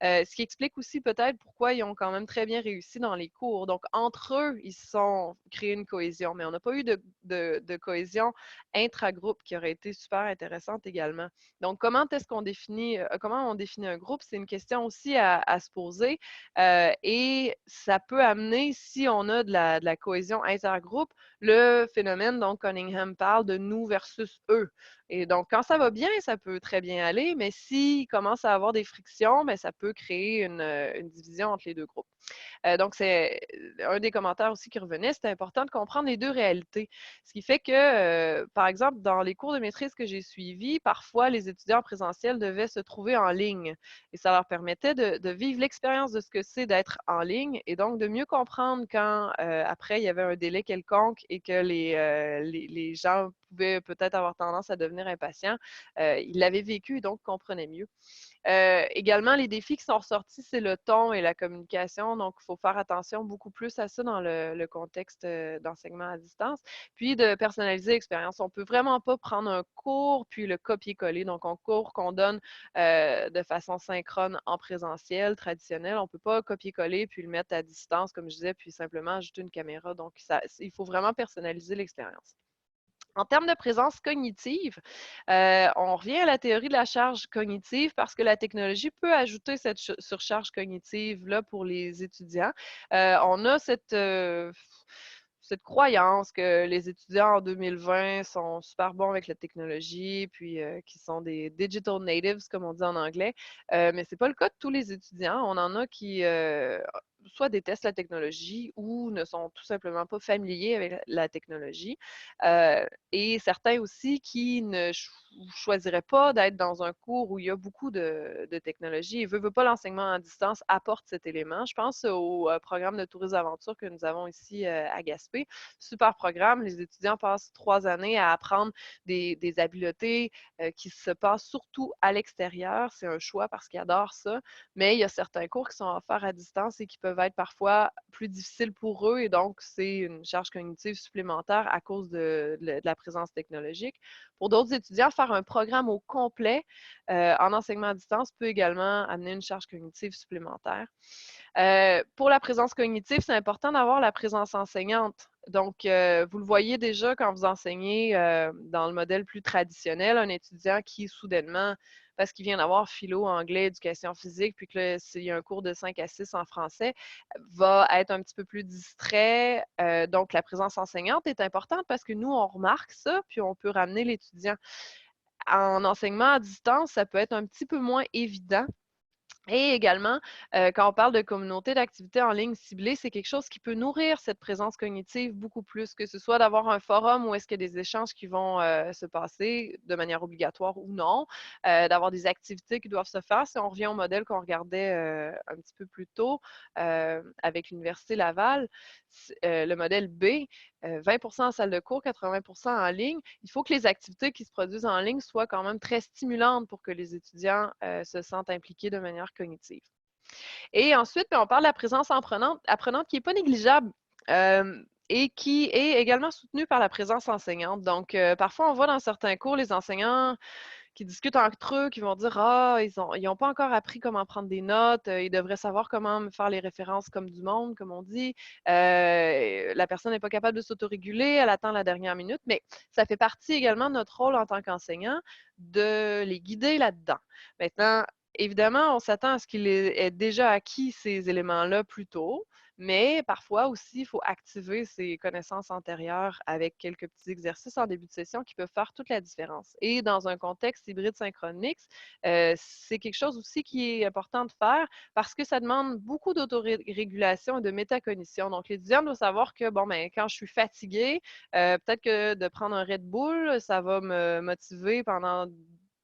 Ce qui explique aussi peut-être pourquoi ils ont quand même très bien réussi dans les cours. Donc, entre eux, ils se sont créés une cohésion, mais on n'a pas eu de cohésion intragroupe qui aurait été super intéressante également. Donc, comment on définit un groupe? C'est une question aussi à se poser. Et ça peut amener, si on a de la cohésion intergroupe, le phénomène dont Cunningham parle de nous versus eux. Et donc, quand ça va bien, ça peut très bien aller, mais s'il commence à avoir des frictions, bien, ça peut créer une division entre les deux groupes. Donc, c'est un des commentaires aussi qui revenait, c'était important de comprendre les deux réalités. Ce qui fait que, par exemple, dans les cours de maîtrise que j'ai suivis, parfois, les étudiants en présentiel devaient se trouver en ligne et ça leur permettait de vivre l'expérience de ce que c'est d'être en ligne et donc de mieux comprendre quand, après, il y avait un délai quelconque et que les gens pouvaient peut-être avoir tendance à devenir impatients. Ils l'avaient vécu et donc comprenaient mieux. Également, les défis qui sont ressortis, c'est le ton et la communication. Donc, il faut faire attention beaucoup plus à ça dans le contexte d'enseignement à distance. Puis, de personnaliser l'expérience. On ne peut vraiment pas prendre un cours puis le copier-coller. Donc, un cours qu'on donne de façon synchrone en présentiel, traditionnel. On ne peut pas copier-coller puis le mettre à distance, comme je disais, puis simplement ajouter une caméra. Donc, il faut vraiment personnaliser l'expérience. En termes de présence cognitive, on revient à la théorie de la charge cognitive parce que la technologie peut ajouter cette surcharge cognitive-là pour les étudiants. On a cette croyance que les étudiants en 2020 sont super bons avec la technologie, puis qui sont des digital natives, comme on dit en anglais. Mais ce n'est pas le cas de tous les étudiants. On en a qui soit détestent la technologie ou ne sont tout simplement pas familiers avec la technologie. Et certains aussi qui ne choisiraient pas d'être dans un cours où il y a beaucoup de technologie. Et veut pas, l'enseignement à distance apporte cet élément. Je pense au programme de tourisme aventure que nous avons ici à Gaspé. Super programme. Les étudiants passent 3 années à apprendre des habiletés qui se passent surtout à l'extérieur. C'est un choix parce qu'ils adorent ça. Mais il y a certains cours qui sont offerts à distance et qui peuvent être parfois plus difficiles pour eux. Et donc, c'est une charge cognitive supplémentaire à cause de la présence technologique. Pour d'autres étudiants, faire un programme au complet en enseignement à distance peut également amener une charge cognitive supplémentaire. Pour la présence cognitive, c'est important d'avoir la présence enseignante. Donc, vous le voyez déjà quand vous enseignez dans le modèle plus traditionnel, un étudiant qui soudainement, parce qu'il vient d'avoir philo, anglais, éducation physique, puis que là, s'il y a un cours de 5 à 6 en français, va être un petit peu plus distrait. Donc, la présence enseignante est importante parce que nous, on remarque ça, puis on peut ramener l'étudiant. En enseignement à distance, ça peut être un petit peu moins évident. Et également, quand on parle de communauté d'activités en ligne ciblée, c'est quelque chose qui peut nourrir cette présence cognitive beaucoup plus, que ce soit d'avoir un forum où est-ce qu'il y a des échanges qui vont se passer de manière obligatoire ou non, d'avoir des activités qui doivent se faire. Si on revient au modèle qu'on regardait un petit peu plus tôt avec l'Université Laval, le modèle B, 20 en salle de cours, 80 en ligne. Il faut que les activités qui se produisent en ligne soient quand même très stimulantes pour que les étudiants se sentent impliqués de manière cognitive. Et ensuite, on parle de la présence apprenante qui n'est pas négligeable. Et qui est également soutenue par la présence enseignante. Donc, parfois, on voit dans certains cours les enseignants qui discutent entre eux, qui vont dire ah, ils ont pas encore appris comment prendre des notes, ils devraient savoir comment faire les références comme du monde, comme on dit. La personne n'est pas capable de s'autoréguler, elle attend la dernière minute, mais ça fait partie également de notre rôle en tant qu'enseignant de les guider là-dedans. Maintenant, évidemment, on s'attend à ce qu'il ait déjà acquis ces éléments-là plus tôt. Mais parfois aussi, il faut activer ses connaissances antérieures avec quelques petits exercices en début de session qui peuvent faire toute la différence. Et dans un contexte hybride synchrone mixte, c'est quelque chose aussi qui est important de faire parce que ça demande beaucoup d'autorégulation et de métacognition. Donc, l'étudiant doit savoir que, bon, ben, quand je suis fatiguée, peut-être que de prendre un Red Bull, ça va me motiver pendant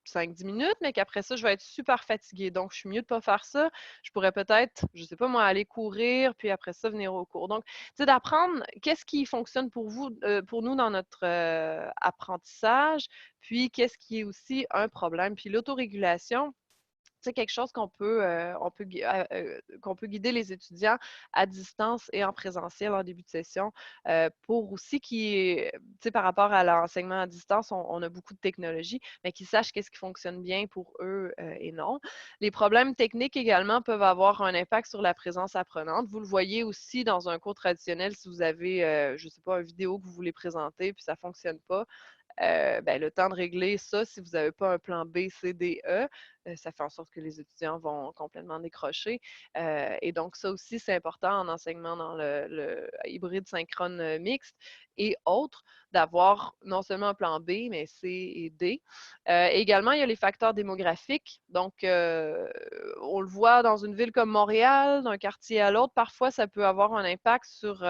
5-10 minutes, mais qu'après ça, je vais être super fatiguée. Donc, je suis mieux de ne pas faire ça. Je pourrais peut-être, je ne sais pas moi, aller courir, puis après ça, venir au cours. Donc, c'est d'apprendre qu'est-ce qui fonctionne pour vous, pour nous dans notre apprentissage, puis qu'est-ce qui est aussi un problème. Puis l'autorégulation, c'est quelque chose qu'on peut guider les étudiants à distance et en présentiel en début de session pour aussi par rapport à l'enseignement à distance, on a beaucoup de technologies, mais qu'ils sachent qu'est-ce qui fonctionne bien pour eux et non. Les problèmes techniques également peuvent avoir un impact sur la présence apprenante. Vous le voyez aussi dans un cours traditionnel si vous avez, je ne sais pas, une vidéo que vous voulez présenter puis ça ne fonctionne pas. Ben, le temps de régler ça, si vous n'avez pas un plan B, C, D, E, ça fait en sorte que les étudiants vont complètement décrocher. Et donc, ça aussi, c'est important en enseignement dans le hybride synchrone mixte et autres, d'avoir non seulement un plan B, mais C et D. Également, il y a les facteurs démographiques. Donc, on le voit dans une ville comme Montréal, d'un quartier à l'autre, parfois, ça peut avoir un impact sur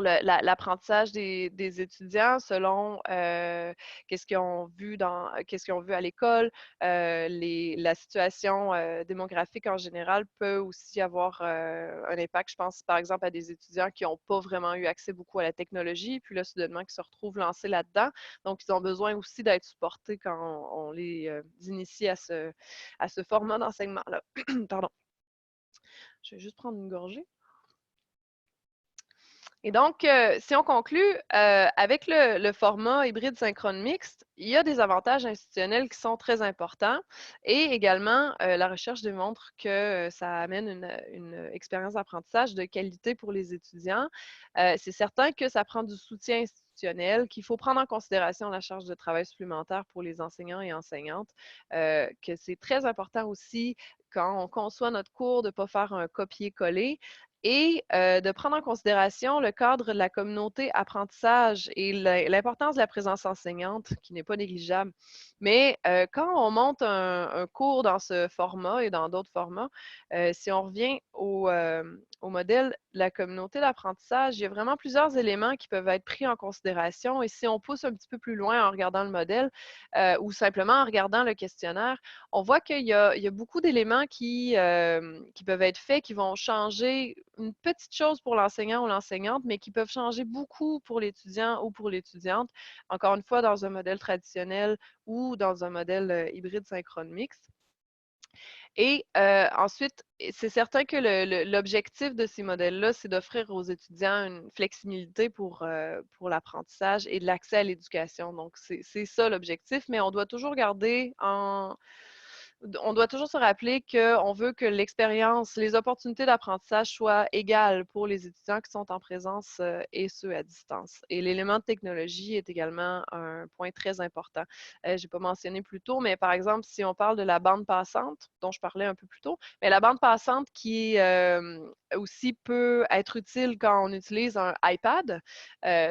l'apprentissage des étudiants selon qu'est-ce qu'ils ont vu à l'école. La situation démographique en général peut aussi avoir un impact. Je pense par exemple à des étudiants qui n'ont pas vraiment eu accès beaucoup à la technologie, puis là, soudainement, qui se retrouvent lancés là-dedans. Donc, ils ont besoin aussi d'être supportés quand on les initie à ce format d'enseignement-là. Pardon. Je vais juste prendre une gorgée. Et donc, si on conclut, avec le format hybride synchrone mixte, il y a des avantages institutionnels qui sont très importants et également, la recherche démontre que ça amène une expérience d'apprentissage de qualité pour les étudiants. C'est certain que ça prend du soutien institutionnel, qu'il faut prendre en considération la charge de travail supplémentaire pour les enseignants et enseignantes, que c'est très important aussi quand on conçoit notre cours de ne pas faire un copier-coller et de prendre en considération le cadre de la communauté apprentissage et l'importance de la présence enseignante qui n'est pas négligeable. Mais quand on monte un cours dans ce format et dans d'autres formats, si on revient au modèle de la communauté d'apprentissage, il y a vraiment plusieurs éléments qui peuvent être pris en considération. Et si on pousse un petit peu plus loin en regardant le modèle ou simplement en regardant le questionnaire, on voit qu'il y a beaucoup d'éléments qui peuvent être faits, qui vont changer une petite chose pour l'enseignant ou l'enseignante, mais qui peuvent changer beaucoup pour l'étudiant ou pour l'étudiante. Encore une fois, dans un modèle traditionnel ou dans un modèle hybride synchrone mixte. Et ensuite, c'est certain que l'objectif de ces modèles-là, c'est d'offrir aux étudiants une flexibilité pour l'apprentissage et de l'accès à l'éducation. Donc, c'est ça l'objectif, mais on doit toujours se rappeler qu'on veut que l'expérience, les opportunités d'apprentissage soient égales pour les étudiants qui sont en présence et ceux à distance. Et l'élément de technologie est également un point très important. Je n'ai pas mentionné plus tôt, mais par exemple, si on parle de la bande passante, dont je parlais un peu plus tôt, mais la bande passante qui aussi peut être utile quand on utilise un iPad.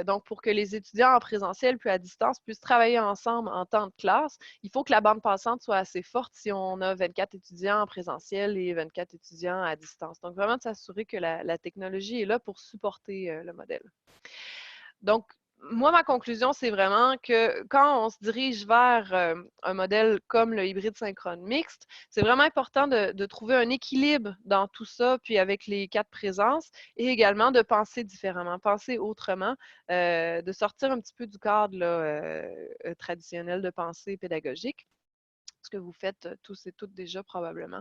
Donc, pour que les étudiants en présentiel puis à distance puissent travailler ensemble en temps de classe, il faut que la bande passante soit assez forte si on a 24 étudiants en présentiel et 24 étudiants à distance. Donc, vraiment de s'assurer que la technologie est là pour supporter le modèle. Donc, moi, ma conclusion, c'est vraiment que quand on se dirige vers un modèle comme le hybride synchrone mixte, c'est vraiment important de trouver un équilibre dans tout ça, puis avec les 4 présences, et également de penser différemment, penser autrement, de sortir un petit peu du cadre là, traditionnel de pensée pédagogique, ce que vous faites tous et toutes déjà probablement.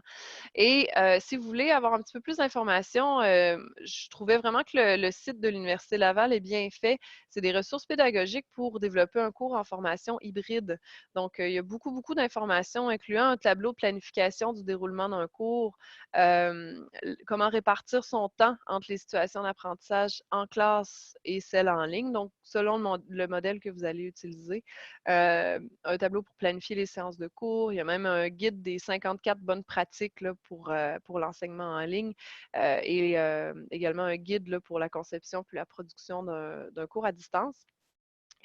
Et si vous voulez avoir un petit peu plus d'informations, je trouvais vraiment que le site de l'Université Laval est bien fait. C'est des ressources pédagogiques pour développer un cours en formation hybride. Donc, il y a beaucoup, beaucoup d'informations, incluant un tableau de planification du déroulement d'un cours, comment répartir son temps entre les situations d'apprentissage en classe et celles en ligne, donc selon le modèle que vous allez utiliser. Un tableau pour planifier les séances de cours. Il y a même un guide des 54 bonnes pratiques là, pour l'enseignement en ligne et également un guide là, pour la conception puis la production d'un cours à distance.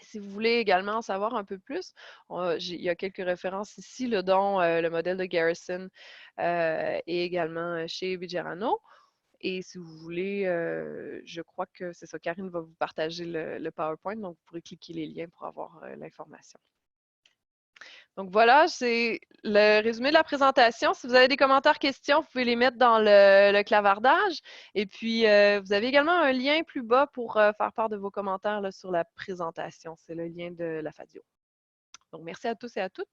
Si vous voulez également en savoir un peu plus, il y a quelques références ici, là, dont le modèle de Garrison et également chez Vigerano. Et si vous voulez, je crois que c'est ça, Karine va vous partager le PowerPoint, donc vous pourrez cliquer les liens pour avoir l'information. Donc voilà, c'est le résumé de la présentation. Si vous avez des commentaires, questions, vous pouvez les mettre dans le clavardage. Et puis, vous avez également un lien plus bas pour faire part de vos commentaires là, sur la présentation. C'est le lien de la Fadio. Donc, merci à tous et à toutes.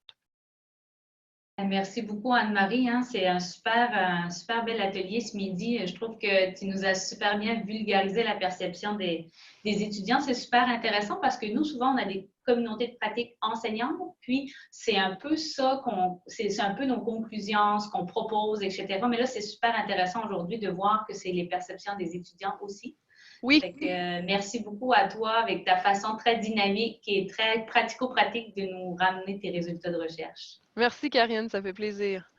Merci beaucoup, Anne-Marie. Hein. C'est un super bel atelier ce midi. Je trouve que tu nous as super bien vulgarisé la perception des étudiants. C'est super intéressant parce que nous, souvent, on a des communautés de pratique enseignantes, puis c'est un peu ça c'est un peu nos conclusions, ce qu'on propose, etc. Mais là, c'est super intéressant aujourd'hui de voir que c'est les perceptions des étudiants aussi. Oui. Fait que, merci beaucoup à toi avec ta façon très dynamique et très pratico-pratique de nous ramener tes résultats de recherche. Merci, Karine, ça fait plaisir.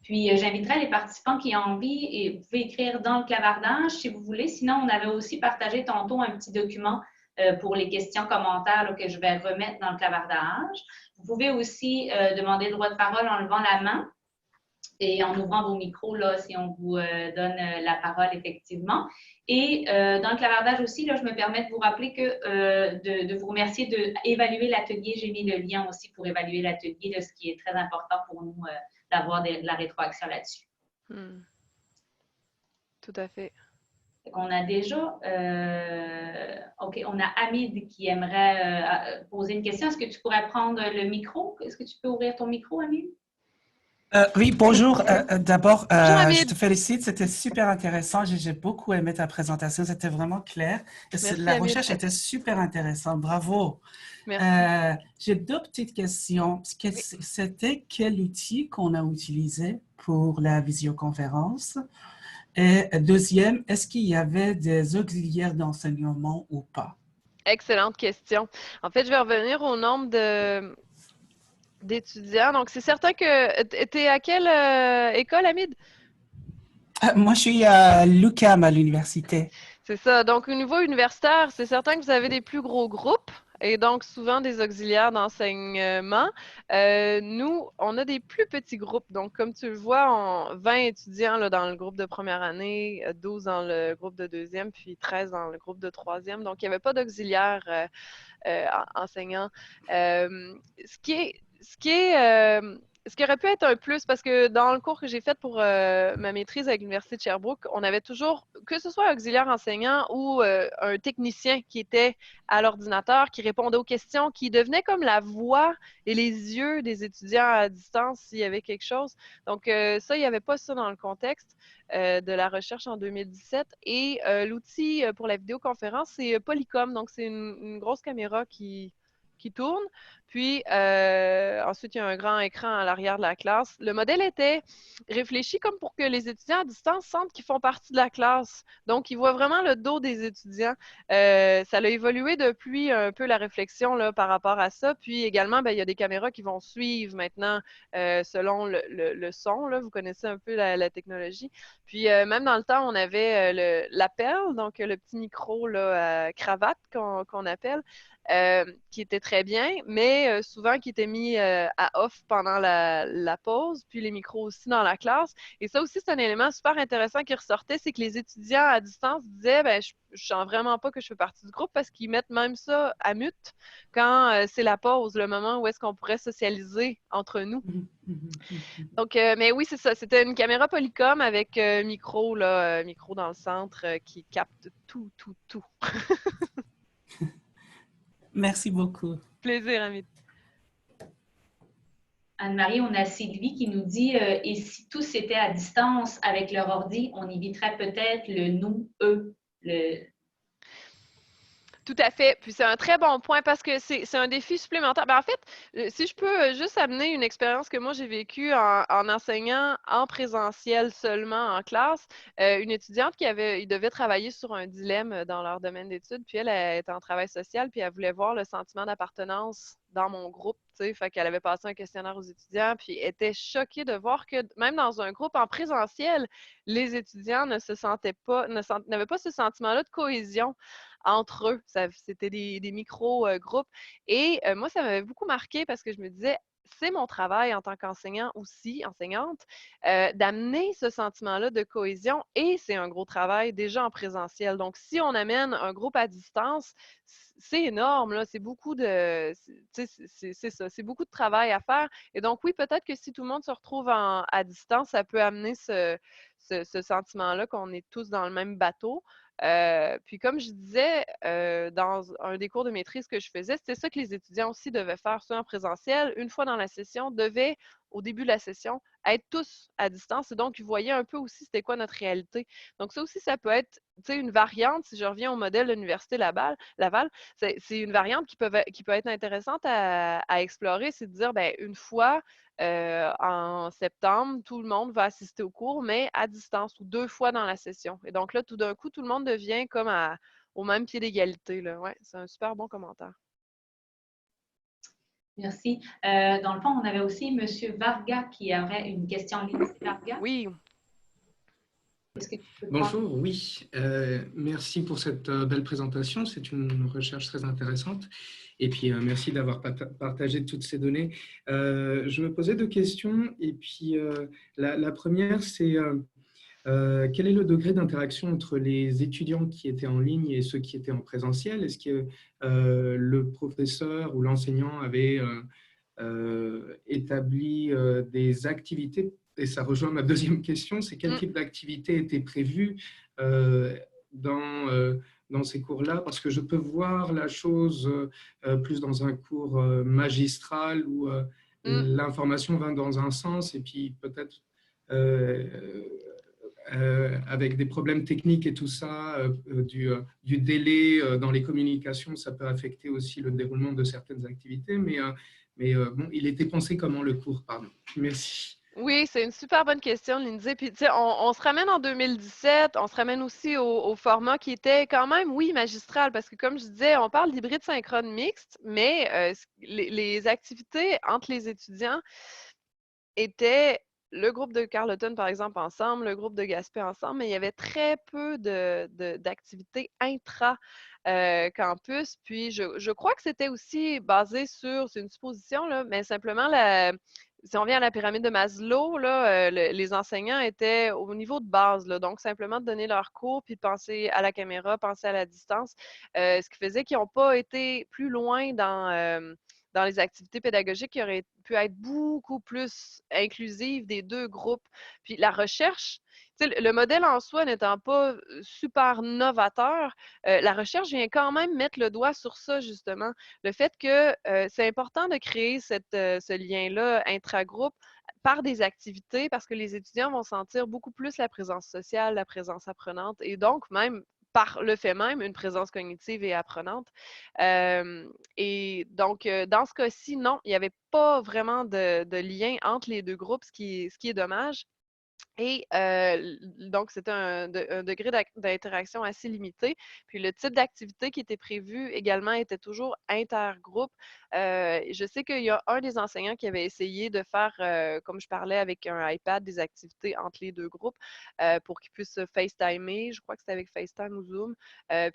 Puis, j'inviterai les participants qui ont envie et vous pouvez écrire dans le clavardage si vous voulez. Sinon, on avait aussi partagé tantôt un petit document pour les questions, commentaires là, que je vais remettre dans le clavardage. Vous pouvez aussi demander le droit de parole en levant la main et en ouvrant vos micros là, si on vous donne la parole effectivement. Et dans le clavardage aussi, là, je me permets de vous rappeler que de vous remercier d'évaluer l'atelier. J'ai mis le lien aussi pour évaluer l'atelier, ce qui est très important pour nous d'avoir de la rétroaction là-dessus. Tout à fait. On a déjà, OK, on a Hamid qui aimerait poser une question. Est-ce que tu pourrais prendre le micro? Est-ce que tu peux ouvrir ton micro, Hamid? Oui, bonjour. D'abord, je Hamid. te félicite. C'était super intéressant. J'ai beaucoup aimé ta présentation. C'était vraiment clair. Merci, La Hamid. recherche était super intéressante. Bravo. Merci. J'ai deux petites questions. C'était quel outil qu'on a utilisé pour la visioconférence? Et deuxième, est-ce qu'il y avait des auxiliaires d'enseignement ou pas? Excellente question. En fait, je vais revenir au nombre d'étudiants. Donc, c'est certain que tu es à quelle école, Hamid? Moi, je suis à l'UQAM à l'université. C'est ça. Donc, au niveau universitaire, c'est certain que vous avez des plus gros groupes et donc souvent des auxiliaires d'enseignement. Nous, on a des plus petits groupes. Donc, comme tu le vois, 20 étudiants là, dans le groupe de première année, 12 dans le groupe de deuxième, puis 13 dans le groupe de troisième. Donc, il n'y avait pas d'auxiliaires enseignants. Ce qui aurait pu être un plus, parce que dans le cours que j'ai fait pour ma maîtrise avec l'Université de Sherbrooke, on avait toujours, que ce soit un auxiliaire enseignant ou un technicien qui était à l'ordinateur, qui répondait aux questions, qui devenait comme la voix et les yeux des étudiants à distance s'il y avait quelque chose. Donc ça, il n'y avait pas ça dans le contexte de la recherche en 2017. Et l'outil pour la vidéoconférence, c'est Polycom. Donc, c'est une grosse caméra qui qui tourne. Puis ensuite, il y a un grand écran à l'arrière de la classe. Le modèle était réfléchi comme pour que les étudiants à distance sentent qu'ils font partie de la classe. Donc, ils voient vraiment le dos des étudiants. Ça a évolué depuis un peu la réflexion là, par rapport à ça. Puis également, ben, il y a des caméras qui vont suivre maintenant selon le son. Là. Vous connaissez un peu la technologie. Puis même dans le temps, on avait l'appel, donc le petit micro là, cravate qu'on appelle. Qui était très bien, mais souvent qui était mis à off pendant la pause, puis les micros aussi dans la classe. Et ça aussi, c'est un élément super intéressant qui ressortait, c'est que les étudiants à distance disaient, ben, je sens vraiment pas que je fais partie du groupe parce qu'ils mettent même ça à mute quand c'est la pause, le moment où est-ce qu'on pourrait socialiser entre nous. Donc, mais oui, c'est ça. C'était une caméra Polycom avec micro, là, micro dans le centre qui capte tout, tout, tout. Merci beaucoup. Plaisir, Amit. Anne-Marie, on a Sylvie qui nous dit et si tous étaient à distance avec leur ordi, on éviterait peut-être le nous, eux. Tout à fait. Puis c'est un très bon point parce que c'est un défi supplémentaire. Ben, en fait, si je peux juste amener une expérience que moi j'ai vécue en enseignant en présentiel seulement en classe, une étudiante il devait travailler sur un dilemme dans leur domaine d'études, puis elle était en travail social, puis elle voulait voir le sentiment d'appartenance dans mon groupe, tu sais, fait qu'elle avait passé un questionnaire aux étudiants, puis était choquée de voir que même dans un groupe en présentiel, les étudiants ne se sentaient pas, n'avaient pas ce sentiment-là de cohésion entre eux. C'était des micro-groupes. Et moi, ça m'avait beaucoup marqué parce que je me disais, c'est mon travail en tant qu'enseignant aussi, enseignante, d'amener ce sentiment-là de cohésion et c'est un gros travail déjà en présentiel. Donc, si on amène un groupe à distance, c'est énorme, là. C'est beaucoup de, c'est ça, c'est beaucoup de travail à faire. Et donc, oui, peut-être que si tout le monde se retrouve à distance, ça peut amener ce sentiment-là qu'on est tous dans le même bateau. Puis comme je disais, dans un des cours de maîtrise que je faisais, c'était ça que les étudiants aussi devaient faire, soit en présentiel, une fois dans la session, devaient, au début de la session, être tous à distance. Et donc, ils voyaient un peu aussi c'était quoi notre réalité. Donc, ça aussi, ça peut être une variante, si je reviens au modèle de l'Université Laval, c'est une variante qui peut être intéressante à explorer, c'est de dire, ben, une fois en septembre, tout le monde va assister au cours, mais à distance ou 2 fois dans la session. Et donc là, tout d'un coup, tout le monde devient comme au même pied d'égalité. Ouais, c'est un super bon commentaire. Merci. Dans le fond, on avait aussi M. Varga qui aurait une question en ligne. Varga? Oui. Bonjour, oui. Merci pour cette belle présentation. C'est une recherche très intéressante. Et puis, merci d'avoir partagé toutes ces données. Je me posais 2 questions. Et puis, la première, c'est quel est le degré d'interaction entre les étudiants qui étaient en ligne et ceux qui étaient en présentiel? Est-ce que le professeur ou l'enseignant avait établi des activités? Et ça rejoint ma deuxième question, c'est quel type d'activité était prévu dans ces cours-là? Parce que je peux voir la chose plus dans un cours magistral où l'information va dans un sens et puis peut-être avec des problèmes techniques et tout ça, du délai dans les communications, ça peut affecter aussi le déroulement de certaines activités. Mais bon, il était pensé comment le cours? Pardon. Merci. Oui, c'est une super bonne question, Lindsay. Puis, tu sais, on se ramène en 2017, on se ramène aussi au format qui était quand même, oui, magistral, parce que comme je disais, on parle d'hybride synchrone mixte, mais les activités entre les étudiants étaient le groupe de Carleton, par exemple, ensemble, le groupe de Gaspé ensemble, mais il y avait très peu d'activités intra-campus. Puis, je crois que c'était aussi basé sur, c'est une supposition, là, mais simplement si on vient à la pyramide de Maslow, là, les enseignants étaient au niveau de base, là, donc simplement de donner leur cours, puis de penser à la caméra, penser à la distance, ce qui faisait qu'ils n'ont pas été plus loin dans les activités pédagogiques qui auraient pu être beaucoup plus inclusives des 2 groupes. Puis la recherche, le modèle en soi n'étant pas super novateur, la recherche vient quand même mettre le doigt sur ça, justement. Le fait que c'est important de créer ce lien-là intragroupe par des activités parce que les étudiants vont sentir beaucoup plus la présence sociale, la présence apprenante et donc même par le fait même, une présence cognitive et apprenante. Et donc, dans ce cas-ci, non, il n'y avait pas vraiment de lien entre les deux groupes, ce qui est dommage. Et donc, c'était un degré d'interaction assez limité. Puis le type d'activité qui était prévu également était toujours intergroupe. Je sais qu'il y a un des enseignants qui avait essayé de faire, comme je parlais avec un iPad, des activités entre les deux groupes pour qu'ils puissent se FaceTimer. Je crois que c'était avec FaceTime ou Zoom,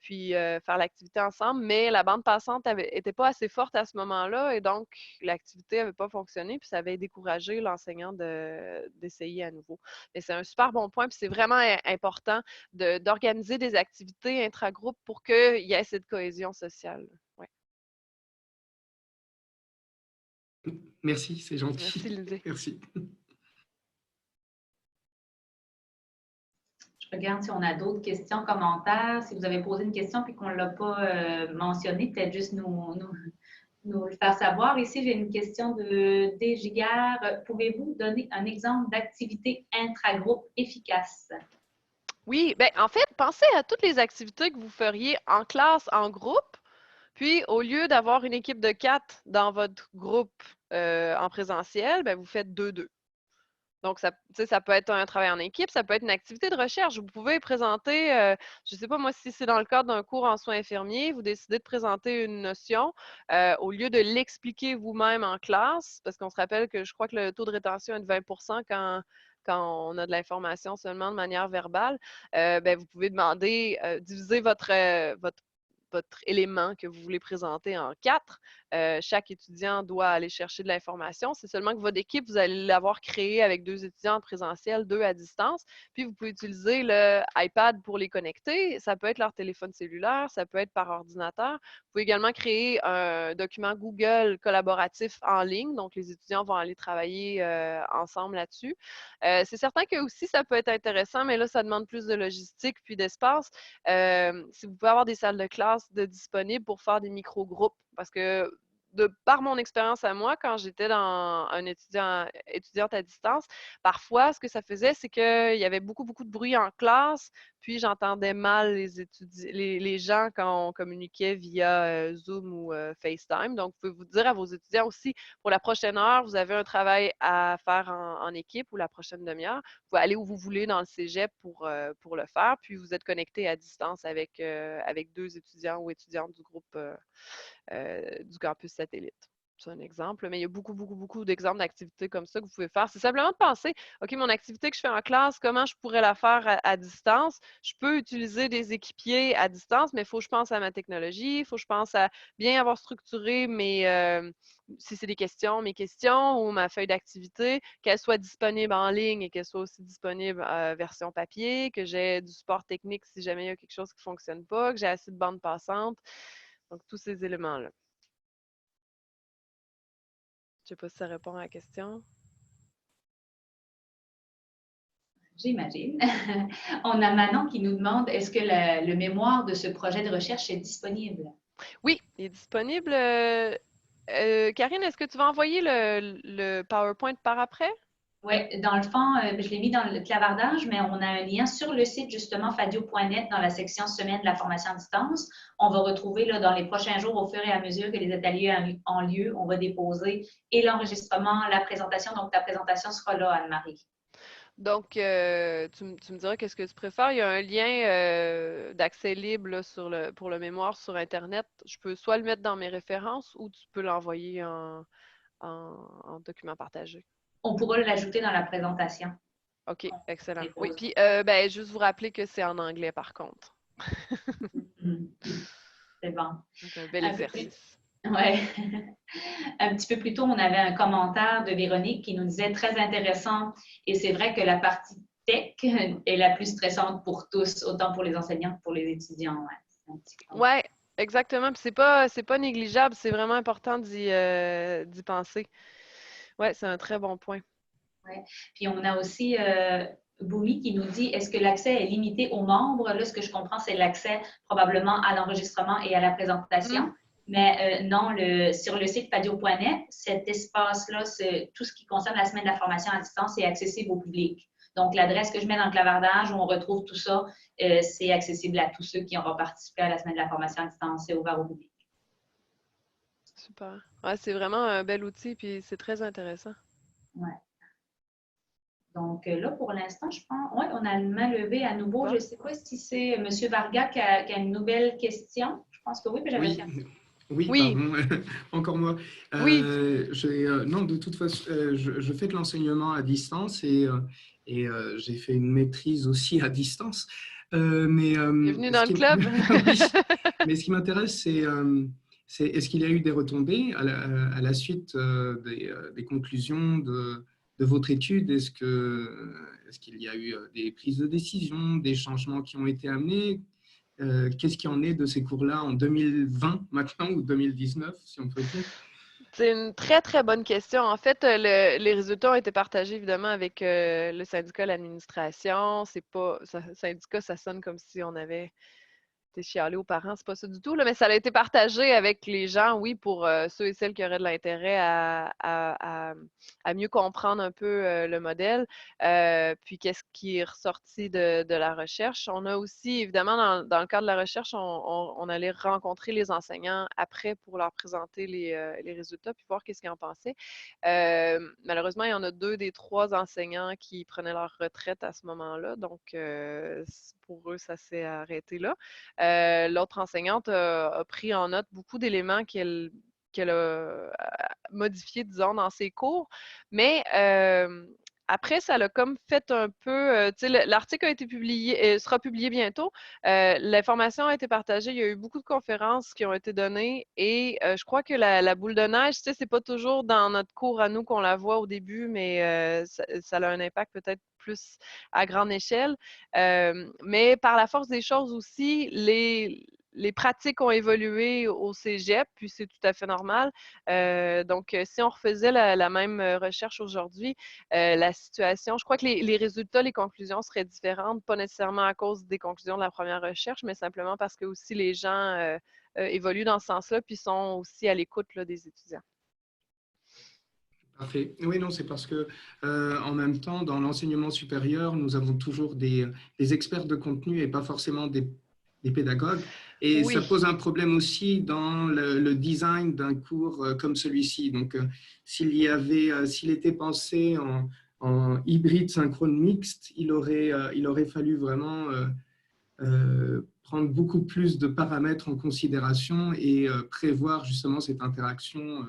puis faire l'activité ensemble. Mais la bande passante n'était pas assez forte à ce moment-là et donc l'activité n'avait pas fonctionné. Puis ça avait découragé l'enseignant d'essayer à nouveau. Mais c'est un super bon point, puis c'est vraiment important d'organiser des activités intragroupes pour qu'il y ait cette cohésion sociale. Ouais. Merci, c'est gentil. Merci, Lindsay. Merci. Je regarde si on a d'autres questions, commentaires. Si vous avez posé une question et qu'on ne l'a pas mentionné, peut-être juste nous le faire savoir. Ici, j'ai une question de Desgigard. Pouvez-vous donner un exemple d'activité intragroupe efficace? Oui, bien, en fait, pensez à toutes les activités que vous feriez en classe, en groupe. Puis, au lieu d'avoir une équipe de 4 dans votre groupe en présentiel, bien, vous faites 2-2. Donc, ça peut être un travail en équipe, ça peut être une activité de recherche. Vous pouvez présenter, je ne sais pas moi, si c'est dans le cadre d'un cours en soins infirmiers, vous décidez de présenter une notion au lieu de l'expliquer vous-même en classe, parce qu'on se rappelle que je crois que le taux de rétention est de 20 quand on a de l'information seulement de manière verbale, ben, vous pouvez demander, diviser votre élément que vous voulez présenter en 4. Chaque étudiant doit aller chercher de l'information. C'est seulement que votre équipe, vous allez l'avoir créée avec 2 étudiants en présentiel, 2 à distance. Puis, vous pouvez utiliser le iPad pour les connecter. Ça peut être leur téléphone cellulaire, ça peut être par ordinateur. Vous pouvez également créer un document Google collaboratif en ligne. Donc, les étudiants vont aller travailler ensemble là-dessus. C'est certain que aussi, ça peut être intéressant, mais là, ça demande plus de logistique puis d'espace. Si vous pouvez avoir des salles de classe disponibles pour faire des micro-groupes. Parce que par mon expérience à moi, quand j'étais dans un étudiante à distance, parfois, ce que ça faisait, c'est qu'il y avait beaucoup, beaucoup de bruit en classe, puis j'entendais mal les gens quand on communiquait via Zoom ou FaceTime. Donc, vous pouvez vous dire à vos étudiants aussi, pour la prochaine heure, vous avez un travail à faire en équipe ou la prochaine demi-heure. Vous pouvez aller où vous voulez dans le cégep pour le faire, puis vous êtes connecté à distance avec 2 étudiants ou étudiantes du groupe du campus satellite. C'est un exemple, mais il y a beaucoup, beaucoup, beaucoup d'exemples d'activités comme ça que vous pouvez faire. C'est simplement de penser, OK, mon activité que je fais en classe, comment je pourrais la faire à distance? Je peux utiliser des équipiers à distance, mais il faut que je pense à ma technologie, il faut que je pense à bien avoir structuré si c'est mes questions ou ma feuille d'activité, qu'elle soit disponible en ligne et qu'elle soit aussi disponible version papier, que j'ai du support technique si jamais il y a quelque chose qui ne fonctionne pas, que j'ai assez de bandes passantes. Donc, tous ces éléments-là. Je ne sais pas si ça répond à la question. J'imagine. On a Manon qui nous demande, est-ce que le mémoire de ce projet de recherche est disponible? Oui, il est disponible. Karine, est-ce que tu vas envoyer le PowerPoint par après? Oui, dans le fond, je l'ai mis dans le clavardage, mais on a un lien sur le site, justement, fadio.net, dans la section Semaine de la formation à distance. On va retrouver là, dans les prochains jours, au fur et à mesure que les ateliers ont lieu, on va déposer et l'enregistrement, la présentation. Donc, ta présentation sera là, Anne-Marie. Donc, tu me diras qu'est-ce que tu préfères. Il y a un lien d'accès libre là, pour le mémoire sur Internet. Je peux soit le mettre dans mes références ou tu peux l'envoyer en document partagé. On pourra l'ajouter dans la présentation. OK, excellent. Dépose. Oui, puis juste vous rappeler que c'est en anglais par contre. C'est bon. C'est un bel exercice. Oui. Un petit peu plus tôt, on avait un commentaire de Véronique qui nous disait très intéressant. Et c'est vrai que la partie tech est la plus stressante pour tous, autant pour les enseignants que pour les étudiants. Oui, exactement. Puis c'est pas négligeable, c'est vraiment important d'y penser. Oui, c'est un très bon point. Ouais. Puis on a aussi Boumi qui nous dit, est-ce que l'accès est limité aux membres? Là, ce que je comprends, c'est l'accès probablement à l'enregistrement et à la présentation. Mais non, sur le site fadio.net, cet espace-là, tout ce qui concerne la semaine de la formation à distance est accessible au public. Donc, l'adresse que je mets dans le clavardage où on retrouve tout ça, c'est accessible à tous ceux qui auront participé à la semaine de la formation à distance. C'est ouvert au public. Super. Ouais, c'est vraiment un bel outil, puis c'est très intéressant. Ouais. Donc là, pour l'instant, je pense, oui, on a une main levée à nouveau. Bon. Je ne sais pas si c'est M. Varga qui a une nouvelle question. Je pense que oui, mais j'avais Oui, Oui. pardon, encore moi. Oui. Non, de toute façon, je fais de l'enseignement à distance et j'ai fait une maîtrise aussi à distance. Bienvenue dans le club. Oui, mais ce qui m'intéresse, c'est est-ce qu'il y a eu des retombées à la suite des conclusions de votre étude? Est-ce qu'il y a eu des prises de décision, des changements qui ont été amenés? Qu'est-ce qui en est de ces cours-là en 2020 maintenant ou 2019, si on peut dire? C'est une très, très bonne question. En fait, les résultats ont été partagés évidemment avec le syndicat de l'administration. C'est pas, syndicat, ça sonne comme si on avait chialer aux parents, c'est pas ça du tout, là, mais ça a été partagé avec les gens, oui, pour ceux et celles qui auraient de l'intérêt à mieux comprendre un peu le modèle, puis qu'est-ce qui est ressorti de la recherche. On a aussi, évidemment, dans le cadre de la recherche, on allait rencontrer les enseignants après pour leur présenter les résultats, puis voir qu'est-ce qu'ils en pensaient. Malheureusement, il y en a 2 des 3 enseignants qui prenaient leur retraite à ce moment-là, donc pour eux, ça s'est arrêté là. L'autre enseignante a pris en note beaucoup d'éléments qu'elle a modifiés, disons, dans ses cours. Mais après, ça l'a comme fait un peu. Tu sais, l'article a été publié, sera publié bientôt. L'information a été partagée. Il y a eu beaucoup de conférences qui ont été données. Et je crois que la boule de neige, tu sais, c'est pas toujours dans notre cours à nous qu'on la voit au début, mais ça a un impact peut-être plus à grande échelle. Mais par la force des choses aussi, les pratiques ont évolué au cégep, puis c'est tout à fait normal. Donc, si on refaisait la même recherche aujourd'hui, la situation, je crois que les résultats, les conclusions seraient différentes, pas nécessairement à cause des conclusions de la première recherche, mais simplement parce que aussi les gens évoluent dans ce sens-là, puis sont aussi à l'écoute des étudiants. Parfait. Oui, non, c'est parce que en même temps, dans l'enseignement supérieur, nous avons toujours des experts de contenu et pas forcément des pédagogues. Et Oui. ça pose un problème aussi dans le design d'un cours comme celui-ci. Donc, s'il était pensé en hybride synchrone mixte, il aurait fallu vraiment prendre beaucoup plus de paramètres en considération et prévoir justement cette interaction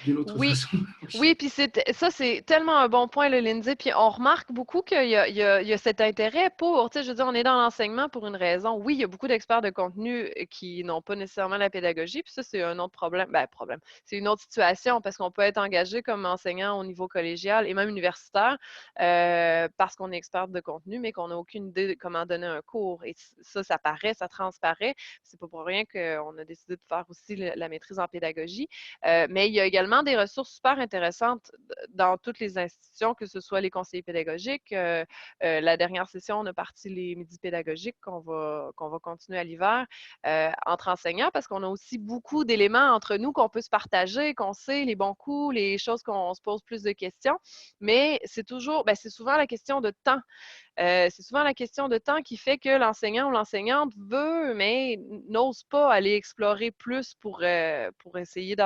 d'une autre façon. Oui, puis ça, c'est tellement un bon point, le Lindsay. Puis on remarque beaucoup qu'il y a cet intérêt pour, tu sais, je veux dire, on est dans l'enseignement pour une raison. Oui, il y a beaucoup d'experts de contenu qui n'ont pas nécessairement la pédagogie, puis ça, c'est un autre problème. Ben, problème. C'est une autre situation parce qu'on peut être engagé comme enseignant au niveau collégial et même universitaire parce qu'on est expert de contenu, mais qu'on n'a aucune idée de comment donner un cours. Et ça paraît, ça transparaît. C'est pas pour rien qu'on a décidé de faire aussi la maîtrise en pédagogie. Mais il y a également des ressources super intéressantes dans toutes les institutions, que ce soit les conseillers pédagogiques. La dernière session, on a parti les midis pédagogiques qu'on va continuer à l'hiver entre enseignants parce qu'on a aussi beaucoup d'éléments entre nous qu'on peut se partager, qu'on sait les bons coups, les choses qu'on se pose plus de questions. Mais c'est souvent la question de temps. C'est souvent la question de temps qui fait que l'enseignant ou l'enseignante veut, mais n'ose pas aller explorer plus pour essayer de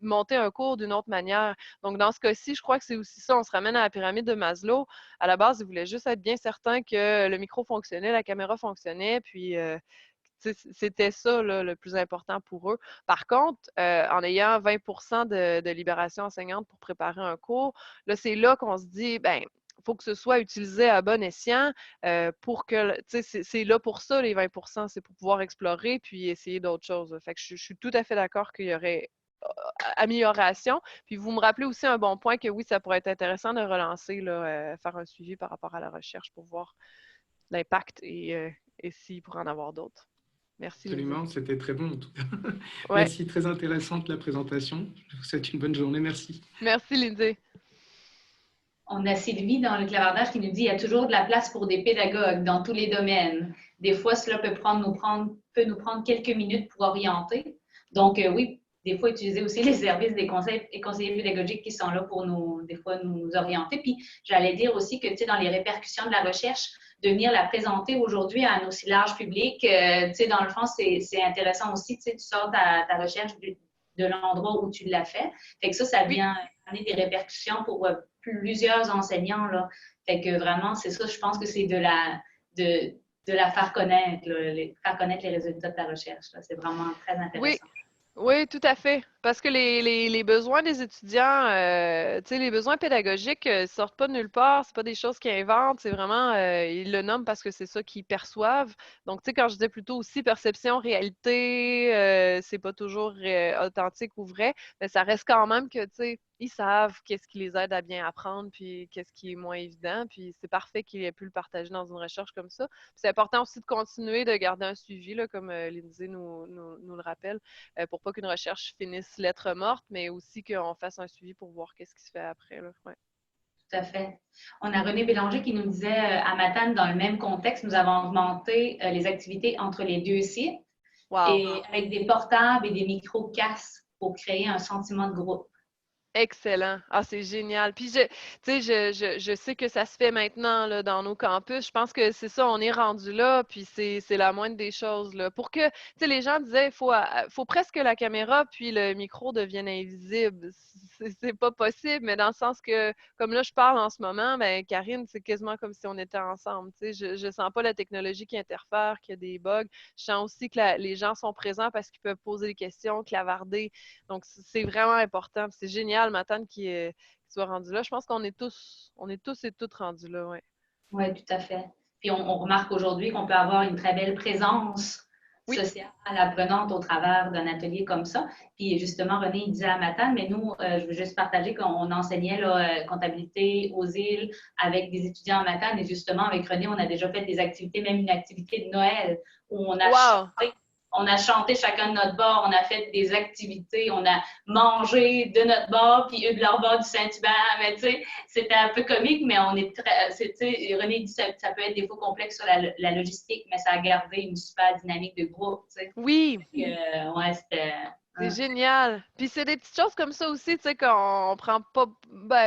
monter un cours d'une autre manière. Donc, dans ce cas-ci, je crois que c'est aussi ça. On se ramène à la pyramide de Maslow. À la base, ils voulaient juste être bien certains que le micro fonctionnait, la caméra fonctionnait, puis c'était ça là, le plus important pour eux. Par contre, en ayant 20 de libération enseignante pour préparer un cours, là, c'est là qu'on se dit, ben il faut que ce soit utilisé à bon escient pour que, tu sais, c'est là pour ça, les 20 c'est pour pouvoir explorer puis essayer d'autres choses. Fait que je suis tout à fait d'accord qu'il y aurait amélioration. Puis vous me rappelez aussi un bon point que oui, ça pourrait être intéressant de relancer, là, faire un suivi par rapport à la recherche pour voir l'impact et s'il pourrait en avoir d'autres. Merci. Absolument, c'était très bon en tout cas. Ouais. Merci, très intéressante la présentation. Je vous souhaite une bonne journée, merci. Merci Lindsay. On a Sylvie dans le clavardage qui nous dit qu'il y a toujours de la place pour des pédagogues dans tous les domaines. Des fois, cela peut nous prendre quelques minutes pour orienter. Donc, oui, des fois utiliser aussi les services des conseillers pédagogiques qui sont là pour des fois nous orienter. Puis j'allais dire aussi que, tu sais, dans les répercussions de la recherche, de venir la présenter aujourd'hui à un aussi large public, tu sais, dans le fond, c'est intéressant aussi, tu sais, tu sors ta recherche de l'endroit où tu l'as fait. Fait que ça vient amener des répercussions pour plusieurs enseignants, là. Fait que vraiment, c'est ça, je pense que c'est de la faire connaître, faire connaître les résultats de ta recherche. C'est vraiment très intéressant. Oui, tout à fait. Parce que les besoins des étudiants, tu sais, les besoins pédagogiques sortent pas de nulle part. C'est pas des choses qu'ils inventent. C'est vraiment, ils le nomment parce que c'est ça qu'ils perçoivent. Donc, tu sais, quand je disais plutôt aussi perception, réalité, c'est pas toujours authentique ou vrai, mais ça reste quand même que, tu sais, ils savent qu'est-ce qui les aide à bien apprendre, puis qu'est-ce qui est moins évident. Puis c'est parfait qu'ils aient pu le partager dans une recherche comme ça. Puis c'est important aussi de continuer de garder un suivi, là, comme Lindsay nous le rappelle, pour pas qu'une recherche finisse lettre morte, mais aussi qu'on fasse un suivi pour voir qu'est-ce qui se fait après. Là. Ouais. Tout à fait. On a René Bélanger qui nous disait à Matane, dans le même contexte, nous avons augmenté les activités entre les deux sites et avec des portables et des micro-casques pour créer un sentiment de groupe. Excellent. Ah, c'est génial. Puis, je sais que ça se fait maintenant là, dans nos campus. Je pense que c'est ça, on est rendu là, puis c'est la moindre des choses. Là. Pour que, tu sais, les gens disaient, faut presque que la caméra puis le micro deviennent invisibles. C'est pas possible, mais dans le sens que, comme là, je parle en ce moment, ben Karine, c'est quasiment comme si on était ensemble. Tu sais, je sens pas la technologie qui interfère, qu'il y a des bugs. Je sens aussi que les gens sont présents parce qu'ils peuvent poser des questions, clavarder. Donc, c'est vraiment important. C'est génial, Matane, qui soit rendu là. Je pense qu'on est tous et toutes rendus là, oui. Oui, tout à fait. Puis on remarque aujourd'hui qu'on peut avoir une très belle présence sociale apprenante au travers d'un atelier comme ça. Puis justement, René, il disait à Matane, mais nous, je veux juste partager qu'on enseignait là, comptabilité aux îles avec des étudiants à Matane. Et justement, avec René, on a déjà fait des activités, même une activité de Noël où on a chanté chacun de notre bord, on a fait des activités, on a mangé de notre bord, puis eux de leur bord du Saint-Hubert. Mais tu sais, c'était un peu comique, mais on est très. René dit que ça peut être des fois complexe sur la logistique, mais ça a gardé une super dynamique de groupe. Tu sais. Oui. Ouais, c'était. C'est génial. Puis c'est des petites choses comme ça aussi, tu sais, qu'on prend pas,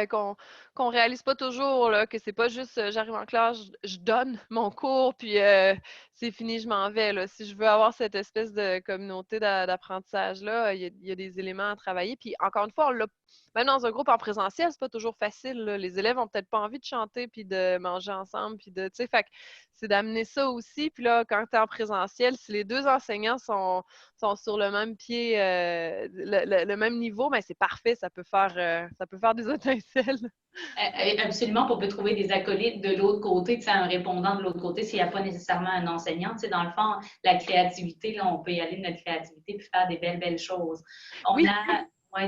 qu'on réalise pas toujours, là, que c'est pas juste j'arrive en classe, je donne mon cours, puis c'est fini, je m'en vais. Là. Si je veux avoir cette espèce de communauté d'apprentissage-là, il y a des éléments à travailler. Puis encore une fois, même dans un groupe en présentiel, c'est pas toujours facile. Là. Les élèves ont peut-être pas envie de chanter puis de manger ensemble, puis tu sais, fait que c'est d'amener ça aussi. Puis là, quand tu es en présentiel, si les deux enseignants sont sur le même pied, le même niveau, mais c'est parfait, ça peut faire des étincelles. Absolument, on peut trouver des acolytes de l'autre côté, un répondant de l'autre côté s'il n'y a pas nécessairement un enseignant. Dans le fond, la créativité, là, on peut y aller de notre créativité puis faire des belles choses. Oui,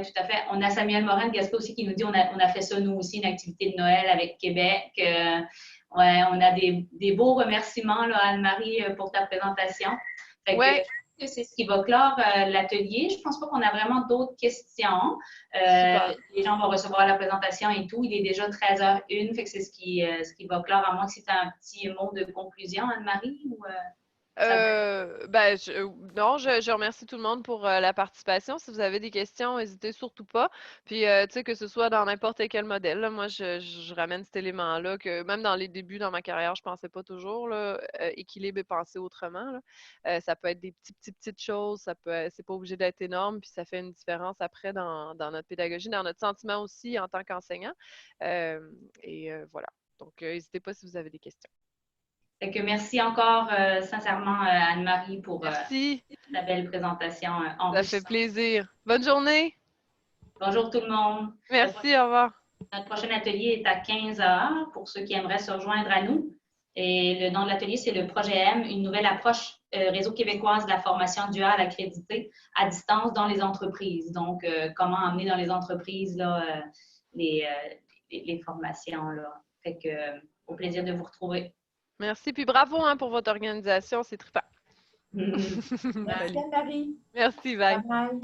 tout à fait. On a Samuel Morin-Gasco aussi qui nous dit on a fait ça, nous aussi, une activité de Noël avec Québec. Ouais, on a des beaux remerciements, là, Anne-Marie, pour ta présentation. Fait que c'est ce qui va clore l'atelier. Je ne pense pas qu'on a vraiment d'autres questions. Les gens vont recevoir la présentation et tout. Il est déjà 13h01, fait que c'est ce qui va clore, à moins que c'est un petit mot de conclusion, Anne-Marie? Ou, non, je remercie tout le monde pour la participation. Si vous avez des questions, n'hésitez surtout pas. Puis, tu sais, que ce soit dans n'importe quel modèle, là, moi, je ramène cet élément-là que même dans les débuts, dans ma carrière, je pensais pas toujours, là, équilibre et penser autrement. Là. Ça peut être des petites choses, c'est pas obligé d'être énorme, puis ça fait une différence après dans notre pédagogie, dans notre sentiment aussi en tant qu'enseignant. Voilà. Donc, n'hésitez pas si vous avez des questions. Fait que merci encore sincèrement Anne-Marie pour la belle présentation. Ça fait plaisir. Bonne journée. Bonjour tout le monde. Merci, au revoir. Notre prochain atelier est à 15h pour ceux qui aimeraient se rejoindre à nous. Et le nom de l'atelier, c'est le projet M, une nouvelle approche réseau québécoise de la formation duale accréditée à distance dans les entreprises. Donc, comment amener dans les entreprises là, les formations. Là. Fait que, au plaisir de vous retrouver. Merci, puis bravo pour votre organisation, c'est trippant. Merci, Anne-Marie. Merci, bye. Bye.